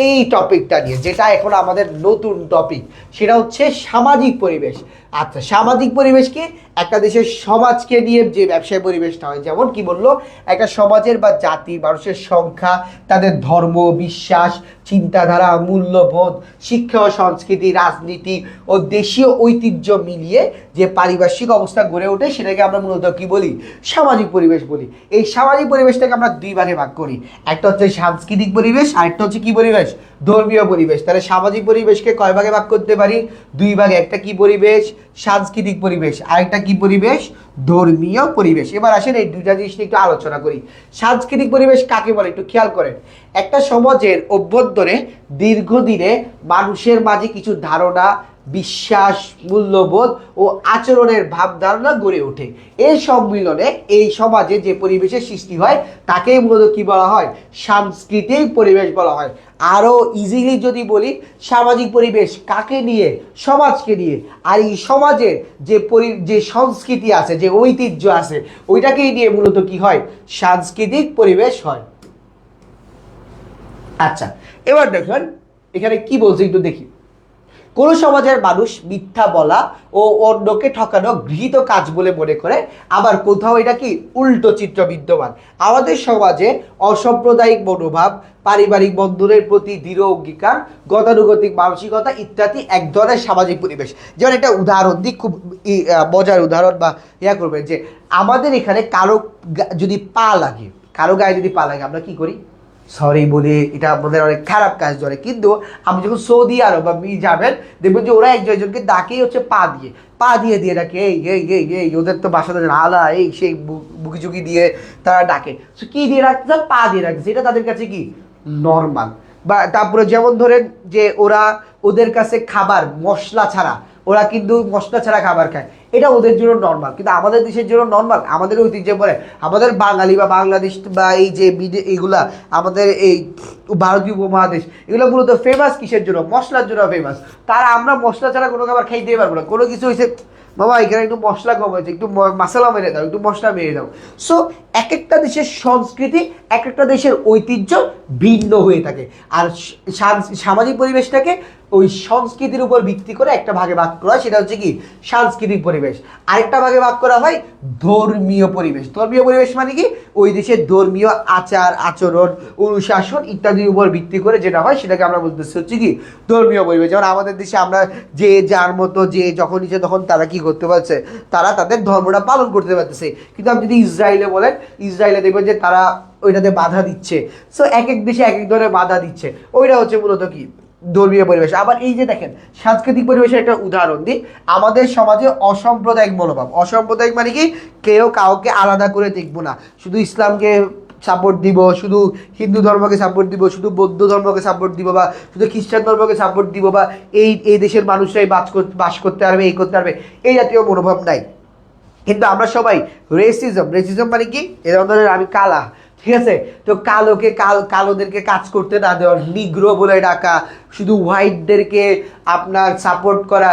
এই টপিকটা নিয়ে, যেটা এখন আমাদের নতুন টপিক, সেটা হচ্ছে সামাজিক পরিবেশ। আচ্ছা, সামাজিক পরিবেশ কি? একটা দেশের সমাজকে নিয়ে যে ব্যবসায় পরিবেশটা হয়, যেমন কি বললো, একটা সমাজের বা জাতির মানুষের সংখ্যা, তাদের ধর্ম, বিশ্বাস, চিন্তাধারা, মূল্যবোধ, শিক্ষা ও সংস্কৃতি, রাজনীতি ও দেশীয় ঐতিহ্য মিলিয়ে যে পারিপার্শ্বিক অবস্থা গড়ে ওঠে, সেটাকে আমরা মূলত কি বলি? সামাজিক পরিবেশ বলি। এই সামাজিক পরিবেশটাকে আমরা দুই ভাগে ভাগ করি, একটা হচ্ছে সাংস্কৃতিক পরিবেশ, আরেকটা হচ্ছে কি পরিবেশ? ধর্মীয় পরিবেশ। তাহলে সামাজিক পরিবেশকে কয় ভাগে ভাগ করতে পারি? দুই ভাগে। একটা কি পরিবেশ? সাংস্কৃতিক পরিবেশ, আরেকটা কি পরিবেশ? ধর্মীয় পরিবেশ। এবার আসেন এই দুইটা জিনিস নিয়ে একটু আলোচনা করি। সাংস্কৃতিক পরিবেশ কাকে বলে একটু খেয়াল করেন। একটা সমাজের অভ্যন্তরে দীর্ঘদিনে মানুষের মাঝে কিছু ধারণা, বিশ্বাস, মূল্যবোধ ও আচরণের ভাবধারণা গড়ে ওঠে। এর সম্মিলনে এই সমাজে যে পরিবেশের সৃষ্টি হয় তাকেই মূলত কি বলা হয়? সাংস্কৃতিক পরিবেশ বলা হয়। আরও ইজিলি যদি বলি, সামাজিক পরিবেশ কাকে নিয়ে? সমাজকে নিয়ে। আর এই সমাজের যে সংস্কৃতি আছে, যে ঐতিহ্য আছে, ওইটাকেই নিয়ে মূলত কি হয়? সাংস্কৃতিক পরিবেশ হয়। আচ্ছা, এবার দেখেন এখানে কি বলছে একটু দেখি। কোন সমাজের মানুষ মিথ্যা বলা ও অন্যকে ঠকানো গৃহীত কাজ বলে মনে করে, আবার কোথাও এটা কি উল্টো চিত্র বিদ্যমান। আমাদের সমাজে অসাম্প্রদায়িক মনোভাব, পারিবারিক বন্ধনের প্রতি দৃঢ় অঙ্গীকার, গতানুগতিক মানসিকতা ইত্যাদি এক ধরনের সামাজিক পরিবেশ। যেমন একটা উদাহরণ দিই, খুব মজার উদাহরণ বা ইয়া করবেন, যে আমাদের এখানে কারো যদি পা লাগে, কারো গায়ে যদি পা লাগে, আমরা কি করি? সরি বলে, এটা আমাদের অনেক খারাপ কাজ ধরে। কিন্তু আপনি যখন সৌদি আরব বা যাবেন, দেখবেন যে ওরা একজনকে ডাকেই হচ্ছে পা দিয়ে দিয়ে ডাকে, এই এই এই এই ওদের তো বাসাতে আলা, এই সেই বুকি চুকি দিয়ে তারা ডাকে। সো কি দিয়ে রাখতে চান? পা দিয়ে রাখছে, এটা তাদের কাছে কি নর্মাল। বা তারপরে যেমন ধরেন যে ওদের কাছে খাবার মশলা ছাড়া, ওরা কিন্তু মশলা ছাড়া খাবার খায়, এটা ওদের জন্য নর্মাল। কিন্তু আমাদের দেশের জন্য নর্মাল? আমাদের ঐতিহ্যে পড়ে আমাদের বাঙালি বা বাংলাদেশ বা এই যে এইগুলা আমাদের এই ভারতীয় উপমহাদেশ, এগুলো মূলত ফেমাস কিসের জন্য? মশলার জন্য ফেমাস। তারা আমরা মশলা ছাড়া কোনো খাবার খাইতেই পারবো না। কোনো কিছু হয়েছে, বাবা এখানে একটু মশলা কম হয়েছে, একটু মশলা মেরে দাও, একটু মশলা মেরে দাও। সো এক একটা দেশের সংস্কৃতি, এক একটা দেশের ঐতিহ্য ভিন্ন হয়ে থাকে। আর সামাজিক পরিবেশটাকে ওই সংস্কৃতির উপর ভিত্তি করে একটা ভাগে ভাগ করা হয়, সেটা হচ্ছে কি সাংস্কৃতিক পরিবেশ। আরেকটা ভাগে ভাগ করা হয় ধর্মীয় পরিবেশ। ধর্মীয় পরিবেশ মানে কি? ওই দেশের ধর্মীয় আচার আচরণ, অনুশাসন ইত্যাদির উপর ভিত্তি করে যেটা হয়, সেটাকে আমরা বলতেছি হচ্ছে কি ধর্মীয় পরিবেশ। যেমন আমাদের দেশে আমরা যে যার মতো যে যখন ইচ্ছে তখন তারা কি করতে পারছে? তারা তাদের ধর্মটা পালন করতে পারতেছে। কিন্তু আপনি যদি ইসরায়েলে বলেন, ইসরায়েলে দেখবেন যে তারা ওইটাতে বাধা দিচ্ছে। সো এক এক দেশে এক এক ধরনের বাধা দিচ্ছে, ওইটা হচ্ছে মূলত কি ধর্মীয় পরিবেশ। আবার এই যে দেখেন সাংস্কৃতিক পরিবেশের একটা উদাহরণ দিই। আমাদের সমাজে অসাম্প্রদায়িক মনোভাব, অসাম্প্রদায়িক মানে কি? কেউ কাউকে আলাদা করে দেখবো না, শুধু ইসলামকে সাপোর্ট দিব, শুধু হিন্দু ধর্মকে সাপোর্ট দিব, শুধু বৌদ্ধ ধর্মকে সাপোর্ট দিব, বা শুধু খ্রিস্টান ধর্মকে সাপোর্ট দিব, বা এই দেশের মানুষরাই বাস করতে পারবে, এই করতে পারবে, এই জাতীয় মনোভাব নাই। কিন্তু আমরা সবাই রেসিজম মানে কি? এরকম ধরনের আমি কালা, ঠিক আছে, তো কালোদেরকে কাজ করতে না দেওয়া, নিগ্রো বলে ডাকা, শুধু হোয়াইটদেরকে আপনার সাপোর্ট করা,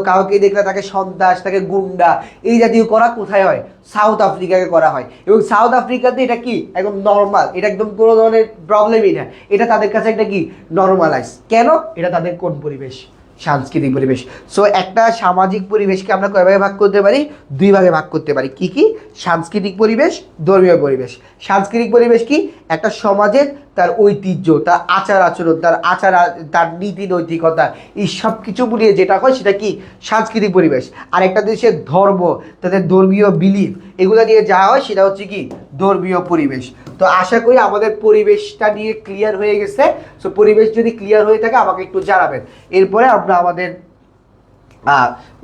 কাউকে দেখলে তাকে সন্ত্রাস, তাকে গুন্ডা, এই জাতীয় করা কোথায় হয়? সাউথ আফ্রিকাকে করা হয়। এবং সাউথ আফ্রিকাতে এটা কি একদম নর্মাল, এটা একদম কোনো ধরনের প্রবলেমই না, এটা তাদের কাছে একটা কি নর্মালাইজ। কেন? এটা তাদের কোন পরিবেশ? সাংস্কৃতিক পরিবেশ। সো একটা সামাজিক পরিবেশকে আমরা কয় ভাগে ভাগ করতে পারি? দুই ভাগে ভাগ করতে পারি। কি কি? সাংস্কৃতিক পরিবেশ, ধর্মীয় পরিবেশ। সাংস্কৃতিক পরিবেশ কি? একটা সমাজের তার ঐতিহ্য, তার আচার আচরণ, তার নীতি নৈতিকতা, এই সব কিছু মিলিয়ে যেটা হয় সেটা কি সাংস্কৃতিক পরিবেশ। আর একটা দেশের ধর্ম, তাদের ধর্মীয় বিলিফ, এগুলো নিয়ে যা হয় সেটা হচ্ছে কি ধর্মীয় পরিবেশ। তো আশা করি আমাদের পরিবেশটা নিয়ে ক্লিয়ার হয়ে গেছে। সো পরিবেশ যদি ক্লিয়ার হয়ে থাকে আমাকে একটু জানাবেন। এরপরে আমরা আমাদের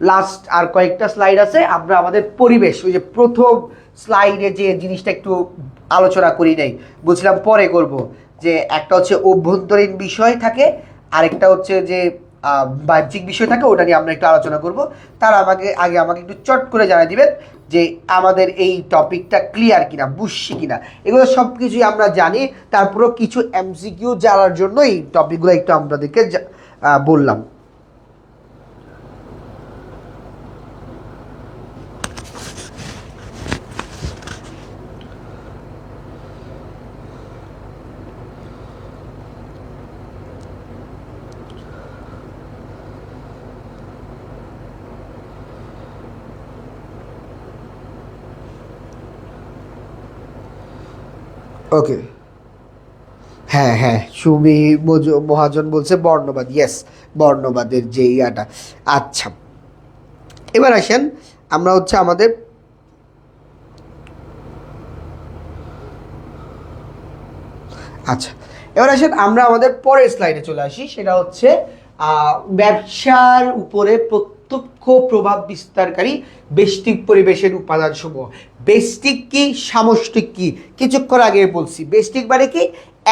লাস্ট আর কয়েকটা স্লাইড আছে, আমরা আমাদের পরিবেশ, ওই যে প্রথম স্লাইডে যে জিনিসটা একটু আলোচনা করি নাই, বলছিলাম পরে করব, যে একটা হচ্ছে অভ্যন্তরীণ বিষয় থাকে, আরেকটা হচ্ছে যে বাহ্যিক বিষয় থাকে, ওটা নিয়ে আমরা একটু আলোচনা করব। তার আগে আমাকে একটু চট করে জানিয়ে দিবেন যে আমাদের এই টপিকটা ক্লিয়ার কিনা, বুঝছি কিনা। এগুলো সব কিছুই আমরা জানি, তারপরেও কিছু এমসিকিউ জানার জন্য এই টপিকগুলো একটু আপনাদেরকে বললাম। ওকে, হ্যাঁ হ্যাঁ, সুমি মহাজন বলছে বর্ণবাদ, ইয়েস, বর্ণবাদের যে ইয়াটা। আচ্ছা, এবার আসেন আমরা হচ্ছে আমাদের আচ্ছা এবার আসেন আমরা আমাদের পরের স্লাইডে চলে আসি। সেটা হচ্ছে ব্যবসার উপরে প্রত্যক্ষ প্রভাব বিস্তারকারী বেষ্টিক পরিবেশের উপাদানসমূহ। বেষ্টিক কি, সামষ্টিক কি, কিছুক্ষণ আগে বলছি। বেষ্টিক মানে কি,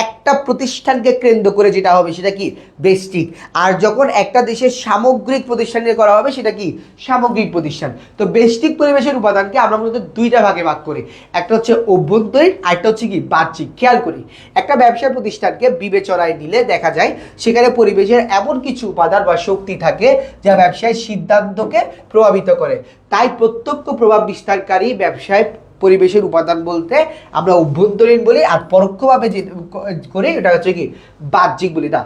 একটা প্রতিষ্ঠানকে কেন্দ্র করে যেটা হবে সেটা কি বেষ্টিক। আর যখন একটা দেশের সামগ্রিক প্রতিষ্ঠান নিয়ে করা হবে সেটা কি সামগ্রিক প্রতিষ্ঠান। তো বেষ্টিক পরিবেশের উপাদানকে আমরা মূলত দুইটা ভাগে ভাগ করি, একটা হচ্ছে অভ্যন্তরীণ, আরেকটা হচ্ছে কি বাহ্যিক। খেয়াল করি, একটা ব্যবসা প্রতিষ্ঠানকে বিবেচনায় নিলে দেখা যায় সেখানে পরিবেশের এমন কিছু উপাদান বা শক্তি থাকে যা ব্যবসায় সিদ্ধান্তকে প্রভাবিত করে। তাই প্রত্যক্ষ প্রভাব বিস্তারকারী ব্যবসায় পরিবেশের উপাদান বলতে আমরা অভ্যন্তরীণ বলি, আর পরোক্ষভাবে যে করি এটা হচ্ছে কি বাহ্যিক বলি না।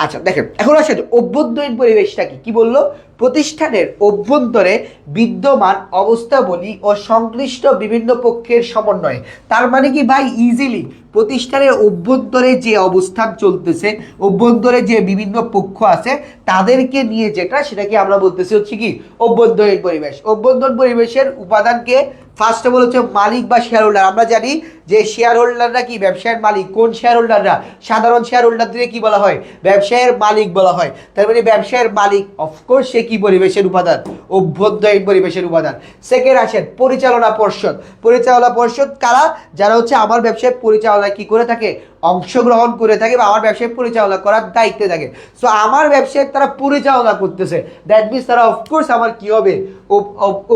আচ্ছা দেখেন, এখন আসলে অভ্যন্তরীণ পরিবেশটা কি বললো, প্রতিষ্ঠানের অভ্যন্তরে বিদ্যমান অবস্থাবলী ও সংশ্লিষ্ট বিভিন্ন পক্ষের সমন্বয়ে। তার মানে কি ভাই, ইজিলি প্রতিষ্ঠানের অভ্যন্তরে যে অবস্থান চলতেছে, অভ্যন্তরে যে বিভিন্ন পক্ষ আছে তাদেরকে নিয়ে যেটা, সেটাকে আমরা বলতেছি হচ্ছে কি অভ্যন্তরীণ পরিবেশ। অভ্যন্তরীণ পরিবেশের উপাদানকে ফার্স্ট অফ অল হচ্ছে মালিক বা শেয়ার হোল্ডার। আমরা জানি যে শেয়ার হোল্ডাররা কি ব্যবসায়ের মালিক। কোন শেয়ার হোল্ডাররা? সাধারণ শেয়ার হোল্ডারদের কি বলা হয়? ব্যবসায়ের মালিক বলা হয়। তার মানে ব্যবসায়ের মালিক, অফকোর্স সে কি পরিবেশের উপাদান? অভ্যন্তরীণ পরিবেশের উপাদান। সেকেন্ড আসেন পরিচালনা পর্ষদ। পরিচালনা পর্ষদ কারা? যারা হচ্ছে আমার ব্যবসায় পরিচালনায় কি করে থাকে, অংশগ্রহণ করে থাকে বা আমার ব্যবসায় পরিচালনা করার দায়িত্বে থাকে। সো আমার ব্যবসায় তারা পরিচালনা করতেছে, দ্যাট মিনস তারা অফকোর্স আমার কি হবে,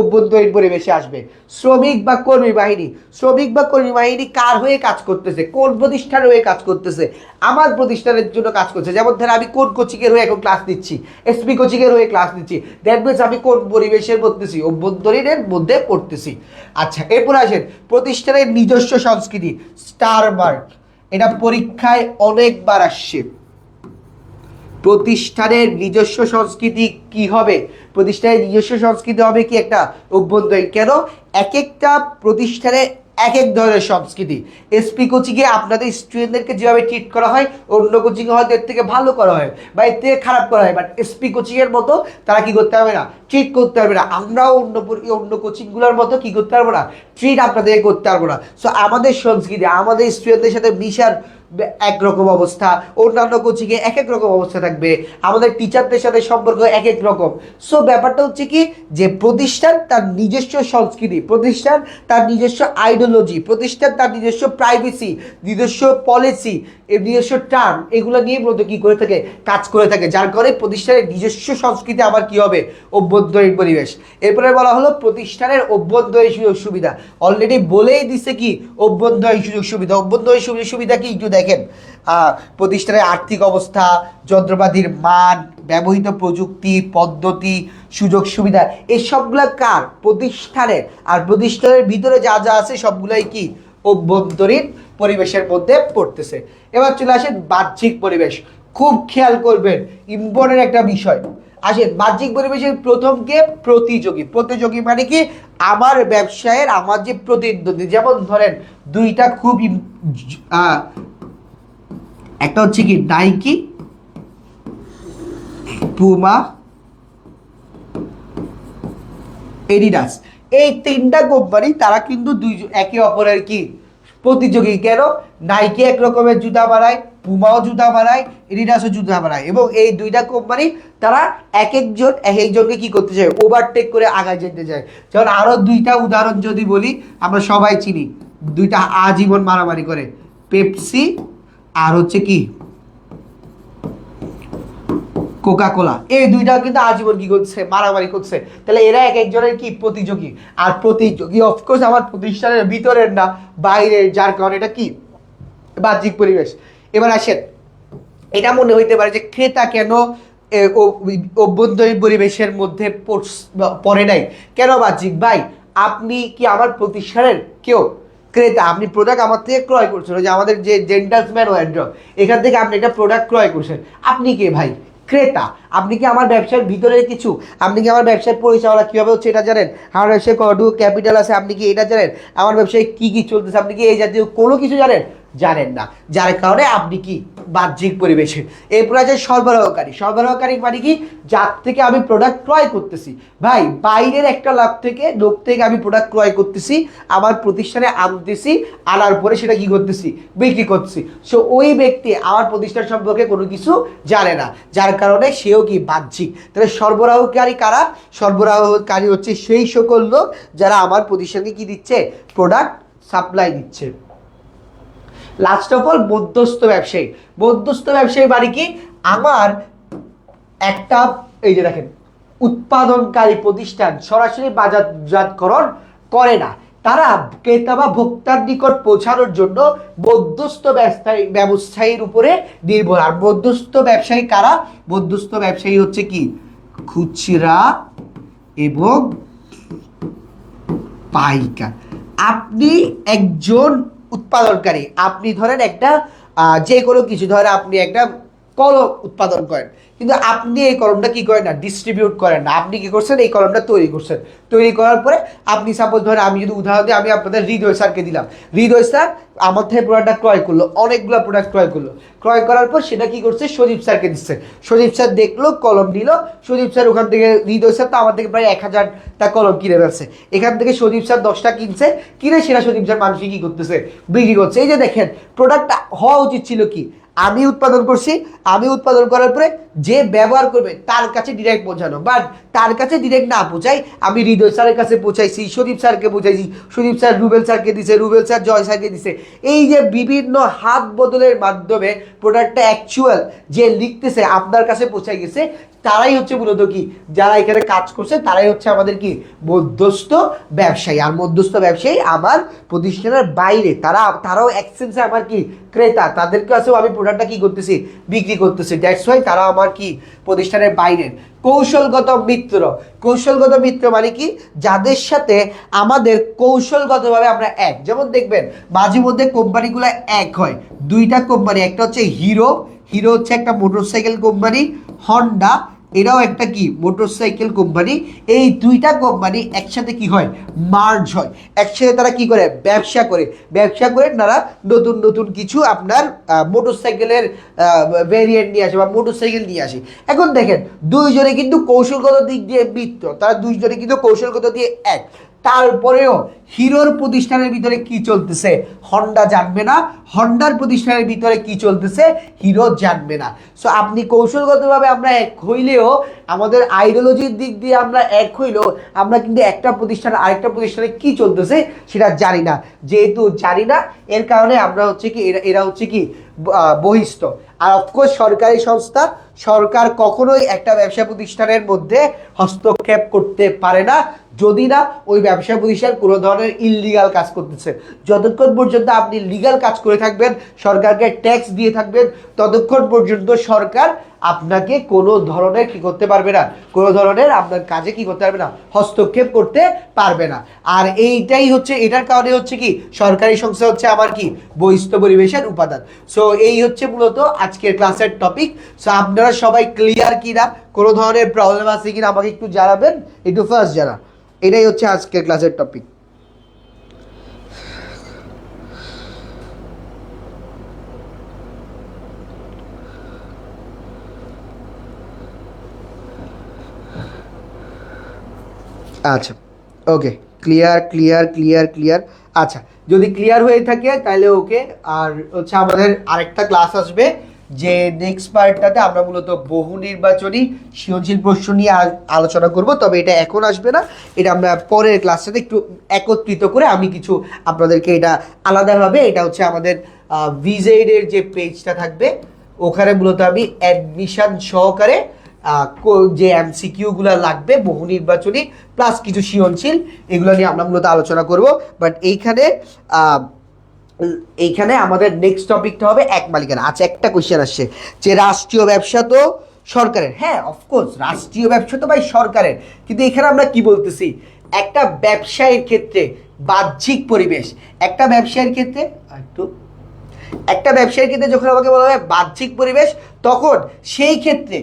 অভ্যন্তরীণ পরিবেশে আসবে। শ্রমিক বা কর্মী বাহিনী। শ্রমিক বা কর্মী বাহিনী কার হয়ে কাজ করতেছে? কোন প্রতিষ্ঠানের হয়ে কাজ করতেছে? আমার প্রতিষ্ঠানের জন্য কাজ করছে। যেমন ধর আমি কোন কোচিংয়ের হয়ে এখন ক্লাস নিচ্ছি, এসপি কোচিংয়ের হয়ে ক্লাস নিচ্ছি, দ্যাট মিনস আমি কোন পরিবেশের পড়তেছি, অভ্যন্তরীণের মধ্যে পড়তেছি। আচ্ছা, এরপর আসেন প্রতিষ্ঠানের নিজস্ব সংস্কৃতি। স্টার মার্ক, এটা পরীক্ষায় অনেকবার আসছে। প্রতিষ্ঠানের নিজস্ব সংস্কৃতি কি হবে? প্রতিষ্ঠানের নিজস্ব সংস্কৃতি হবে কি একটা অভ্যন্তরীণ। কেন? এক একটা প্রতিষ্ঠানে এক এক ধরনের সংস্কৃতি। এসপি কোচিংয়ে আপনাদের স্টুডেন্টদেরকে যেভাবে ট্রিট করা হয়, অন্য কোচিংয়ে হয়তো এর থেকে ভালো করা হয় বা এর থেকে খারাপ করা হয়, বাট এসপি কোচিংয়ের মতো তারা কি করতে হবে না, ট্রিট করতে পারবে না। আমরাও অন্য কোচিংগুলোর মতো কি করতে পারবো না, ট্রিট আপনাদের করতে পারবো না। সো আমাদের সংস্কৃতি, আমাদের স্টুডেন্টদের সাথে মিশার একরকম অবস্থা, অন্যান্য কোচিংয়ে এক এক রকম অবস্থা থাকবে, আমাদের টিচারদের সাথে সম্পর্ক এক এক রকম। সো ব্যাপারটা হচ্ছে কি যে প্রতিষ্ঠান তার নিজস্ব সংস্কৃতি, প্রতিষ্ঠান তার নিজস্ব আইডিওলজি, প্রতিষ্ঠান তার নিজস্ব প্রাইভেসি, নিজস্ব পলিসি, নিজস্ব টার্ম, এগুলো নিয়ে মূলত কি করে থাকে, কাজ করে থাকে। যার কারণে প্রতিষ্ঠানের নিজস্ব সংস্কৃতি আমার কি হবে, অভ্যন্তরীণ পরিবেশ। এরপরে বলা হলো প্রতিষ্ঠানের অভ্যন্তরীণ সুযোগ সুবিধা। অলরেডি বলেই দিছে কি অভ্যন্তরীণ সুযোগ সুবিধা। অভ্যন্তরীণ সুযোগ সুবিধা কি একটু দেখেন। প্রতিষ্ঠানের আর্থিক অবস্থা, যন্ত্রপাতির মান, ব্যবহৃত প্রযুক্তি, পদ্ধতি, সুযোগ সুবিধা, এই সবগুলা কার? প্রতিষ্ঠানের। আর প্রতিষ্ঠানের ভিতরে যা যা আছে সবগুলাই কি অভ্যন্তরীণ পরিবেশের মধ্যে পড়তেছে। এবার চলে আসেন বাহ্যিক পরিবেশ। খুব খেয়াল করবেন, ইম্পর্টেন্ট একটা বিষয়। আসেন বাহ্যিক পরিবেশের প্রথম কে? প্রতিযোগী। প্রতিযোগী মানে কি আমার ব্যবসায়ের আমার যে প্রতিদ্বন্দ্বী। যেমন ধরেন দুইটা খুব একটা হচ্ছে কি নাইকি, পুমা, এডিডাস। এই তিনটা কোম্পানি তারা কিন্তু একে অপরের কি প্রতিযোগী। কেন? নাইকি এক রকমের জুতা বানায়, পুমাও জুতা বানায়, এডিডাসও জুতা বানায়, এবং এই দুইটা কোম্পানি তারা এক একজনকে কি করতে চায়, ওভারটেক করে আগায় যেতে চায়। যেমন আরো দুইটা উদাহরণ যদি বলি, আমরা সবাই চিনি, দুইটা আজীবন মারামারি করে, পেপসি আর হচ্ছে কি কোকা কোলা, এই দুইটা কিন্তু আজীবন কি করছে, মারামারি করছে। তাহলে এরা এক একজনের কি প্রতিযোগী, আর প্রতিযোগী অফকোর্স আমার প্রতিষ্ঠানের ভিতরের না বাইরের, যার কারণে এটা কি বাহ্যিক পরিবেশ। এবার আসেন, এটা মনে হইতে পারে যে ক্রেতা কেন অভ্যন্তরীণ পরিবেশের মধ্যে পড়ে নাই, কেন বাহ্যিক? ভাই আপনি কি আমার প্রতিষ্ঠানের কেউ ক্রেতা? আপনি প্রোডাক্ট আমার থেকে ক্রয় করছেন, ওই যে আমাদের যে জেন্টালসম্যান ওয়ার্ড্রপ, এখান থেকে আপনি একটা প্রোডাক্ট ক্রয় করছেন, আপনি কে ভাই? ক্রেতা। আপনি কি আমার ব্যবসার ভিতরে কিছু, আপনি কি আমার ব্যবসার পরিচালনা কীভাবে হচ্ছে এটা জানেন? আমার ব্যবসায় কত ক্যাপিটাল আছে আপনি কি এটা জানেন? আমার ব্যবসায় কী কী চলতেছে আপনি কি এই জাতীয় কোনো কিছু জানেন? জানেন না, যার কারণে আপনি কি বাহ্যিক পরিবেশে। এরপর আছে সরবরাহকারী। সরবরাহকারী মানে কি? যার থেকে আমি প্রোডাক্ট ক্রয় করতেছি। ভাই বাইরের একটা লোক থেকে আমি প্রোডাক্ট ক্রয় করতেছি, আমার প্রতিষ্ঠানে আনতেছি, আনার পরে সেটা কি করতেছি, বিক্রি করতেছি। সো ওই ব্যক্তি আমার প্রতিষ্ঠান সম্পর্কে কোনো কিছু জানে না, যার কারণে সেও কি বাহ্যিক। তাহলে সরবরাহকারী কারা? সরবরাহকারী হচ্ছে সেই সকল লোক যারা আমার প্রতিষ্ঠানকে কি দিচ্ছে, প্রোডাক্ট সাপ্লাই দিচ্ছে। লাস্ট অফ অল মধ্যস্থ ব্যবসায়ী। মধ্যস্থ ব্যবসায়ী মানে কি? আমার একটা এই যে দেখেন উৎপাদনকারী প্রতিষ্ঠান সরাসরি বাজারজাতকরণ করে না, তারা ক্রেতা বা ভোক্তার নিকট পৌঁছানোর জন্য মধ্যস্থ ব্যবসায়ীর উপরে নির্ভর। আর মধ্যস্থ ব্যবসায়ী কারা? মধ্যস্থ ব্যবসায়ী হচ্ছে কি খুচরা এবং পাইকার। আপনি একজন উৎপাদনকারী, আপনি ধরেন একটা যে কোনো কিছু, ধরেন আপনি একটা কলম উৎপাদন করেন, কিন্তু আপনি এই কলমটা কি করেন না, ডিস্ট্রিবিউট করেন না। আপনি কি করছেন, এই কলমটা তৈরি করছেন, তৈরি করার পরে আপনি সাপোজ ধরেন, আমি যদি উদাহরণ দিই, আমি আপনাদের হৃদয় স্যারকে দিলাম, হৃদয় স্যার আমার থেকে প্রোডাক্টটা ক্রয় করলো, অনেকগুলো প্রোডাক্ট ক্রয় করলো, ক্রয় করার পর সেটা কি করছে, সজীব স্যারকে দিচ্ছে। সজীব স্যার দেখলো, কলম নিল, সজীব স্যার ওখান থেকে, হৃদয় স্যার তো আমার থেকে প্রায় 1000টা কলম কিনে ফেলছে, এখান থেকে সজীব স্যার 10টা কিনছে, কিনে সেটা সজীব স্যার মানুষকে কি করতেছে, বিক্রি করছে। এই যে দেখেন প্রোডাক্টটা হওয়া উচিত ছিল কি, আমি উৎপাদন করছি, আমি উৎপাদন করার পরে যে ব্যবহার করবে তার কাছে ডিরেক্ট পৌঁছানো, বাট তার কাছে ডিরেক্ট না পৌঁছাই, আমি হৃদয় স্যারের কাছে পৌঁছাইছি, সদীপ স্যারকে পৌঁছাইছি, সদীপ স্যার রুবেল স্যারকে দিছে, রুবেল স্যার জয় স্যারকে দিছে। এই যে বিভিন্ন হাত বদলের মাধ্যমে প্রোডাক্টটা অ্যাকচুয়াল যে লিখতেছে আপনার কাছে পৌঁছাই গেছে, তারাই হচ্ছে মূলত কি, যারা এখানে কাজ করছে তারাই হচ্ছে আমাদের কি মধ্যস্থ ব্যবসায়ী। আর মধ্যস্থ ব্যবসায়ী আমার প্রতিষ্ঠানের বাইরে, তারাও এক্সচেঞ্জে আমার কি ক্রেতা, তাদের কাছেও আমি প্রোডাক্টটা কি করতেছি, বিক্রি করতেছি। দ্যাটস ওয়াই তারা আমার কি প্রতিষ্ঠানের বাইরের। কৌশলগত মিত্র। কৌশলগত মিত্র মানে কি? যাদের সাথে আমাদের কৌশলগতভাবে আমরা এক। যেমন দেখবেন মাঝে মধ্যে কোম্পানিগুলো এক হয়, দুইটা কোম্পানি, একটা হচ্ছে হিরো, হিরো হচ্ছে একটা মোটরসাইকেল কোম্পানি, হন্ডা এরাও একটা কি মোটরসাইকেল কোম্পানি। এই দুইটা কোম্পানি একসাথে কি হয়, মার্জ হয়, একসাথে তারা কি করে, ব্যবসা করে। ব্যবসা করে তারা নতুন নতুন কিছু আপনার মোটরসাইকেলের ভেরিয়েন্ট নিয়ে আসে বা মোটরসাইকেল নিয়ে আসে। এখন দেখেন দুইজনে কিন্তু কৌশলগত দিক দিয়ে মিত্র, তারা দুইজনে কিন্তু কৌশলগত দিয়ে এক। তারপরেও হিরোর প্রতিষ্ঠানের ভিতরে কি চলতেছে হন্ডা জানবে না, হন্ডার প্রতিষ্ঠানের ভিতরে কি চলতেছে হিরো জানবে না। সো আপনি কৌশলগতভাবে আমরা এক হইলেও, আমাদের আইডিওলজির দিক দিয়ে আমরা এক হইলেও, আমরা কিন্তু একটা প্রতিষ্ঠান আরেকটা প্রতিষ্ঠানে কি চলতেছে সেটা জানি না। যেহেতু জানি না, এর কারণে আমরা হচ্ছে কি এরা হচ্ছে কি বহিষ্ঠ। আর অফকোর্স সরকারি সংস্থা, সরকার কখনোই একটা ব্যবসা প্রতিষ্ঠানের মধ্যে হস্তক্ষেপ করতে পারে না যদি না ওই ব্যবসা প্রতিষ্ঠান কোনো ধরনের ইললিগাল কাজ করতেছে। যতক্ষণ পর্যন্ত আপনি লিগাল কাজ করে থাকবেন, সরকারকে ট্যাক্স দিয়ে থাকবেন, ততক্ষণ পর্যন্ত সরকার আপনাকে কোনো ধরনের কি করতে পারবে না, কোনো ধরনের আপনার কাজে কি করতে পারবে না, হস্তক্ষেপ করতে পারবে না। আর এইটাই হচ্ছে, এটার কারণে হচ্ছে কি সরকারি সংস্থা হচ্ছে আমার কি বহিস্থ পরিবেশের উপাদান। সো এই হচ্ছে মূলত আজকের ক্লাসের টপিক। সো আপনারা সবাই ক্লিয়ার কিনা, কোনো ধরনের প্রবলেম আছে কিনা আমাকে একটু জানাবেন, একটু ফার্স্ট জানা। এটাই হচ্ছে আজকের ক্লাসের টপিক। আচ্ছা ওকে, ক্লিয়ার ক্লিয়ার ক্লিয়ার ক্লিয়ার। আচ্ছা যদি ক্লিয়ার হয়ে থাকে তাহলে ওকে। আর হচ্ছে আমাদের আরেকটা ক্লাস আসবে, যে নেক্সট পার্টটাতে আমরা মূলত বহু নির্বাচনী সৃজনশীল প্রশ্ন নিয়ে আলোচনা করব। তবে এটা এখন আসবে না, এটা আমরা পরের ক্লাসটাতে একটু একত্রিত করে আমি কিছু আপনাদেরকে এটা আলাদাভাবে, এটা হচ্ছে আমাদের ভিজেডের যে পেজটা থাকবে ওখানে মূলত আমি অ্যাডমিশন সহকারে যে MCQ-গুলো লাগবে বহু নির্বাচনী প্লাস কিছু সৃজনশীল, এগুলো নিয়ে আমরা মূলত আলোচনা করব। বাট এইখানে আমাদের নেক্সট টপিকটা হবে এক মালিকানা। আচ্ছা, একটা কোয়েশ্চেন আসছে যে রাষ্ট্রীয় ব্যবসা তো সরকারের, হ্যাঁ অফকোর্স রাষ্ট্রীয় ব্যবসা তো ভাই সরকারের, কিন্তু এখানে আমরা কি বলতেছি, একটা ব্যবসায়ের ক্ষেত্রে বাহ্যিক পরিবেশ, একটা ব্যবসায়ের ক্ষেত্রে যখন আমাকে বলা হয় বাহ্যিক পরিবেশ, তখন সেই ক্ষেত্রে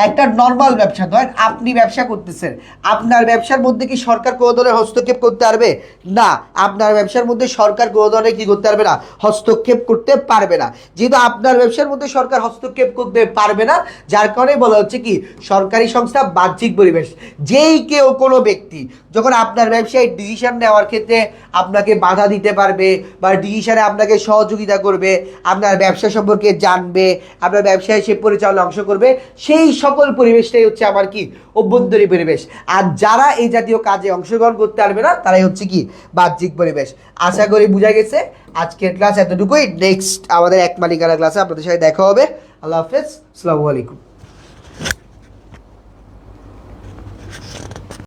একটা নর্মাল ব্যবসা, ধরেন আপনি ব্যবসা করতেছেন, আপনার ব্যবসার মধ্যে কি সরকার কোনো ধরনের হস্তক্ষেপ করতে পারবে না? আপনার ব্যবসার মধ্যে সরকার কোনো ধরনের কি করতে পারবে না? হস্তক্ষেপ করতে পারবে না। যেহেতু আপনার ব্যবসার মধ্যে সরকার হস্তক্ষেপ করতে পারবে না, যার কারণে বলা হচ্ছে কি সরকারি সংস্থা বাহ্যিক পরিবেশ। যেই কেউ কোনো ব্যক্তি যখন আপনার ব্যবসায় ডিসিশন নেওয়ার ক্ষেত্রে আপনাকে বাধা দিতে পারবে বা ডিসিশনে আপনাকে সহযোগিতা করবে, আপনার ব্যবসা সম্পর্কে জানবে, আপনার ব্যবসায় সে পরিচালনা অংশ করবে, সেই সকল পরিবেশটাই হচ্ছে আমার কি অভ্যন্তরীণ পরিবেশ। আর যারা এই জাতীয় কাজে অংশগ্রহণ করতে পারবে না তারাই হচ্ছে কি বাহ্যিক পরিবেশ। আশা করি বোঝা গেছে। আজকের ক্লাস এতটুকুই। নেক্সট আমাদের এক মালিকানা ক্লাসে আপনাদের সাথে দেখা হবে। আল্লাহ হাফেজ, আসসালামু আলাইকুম।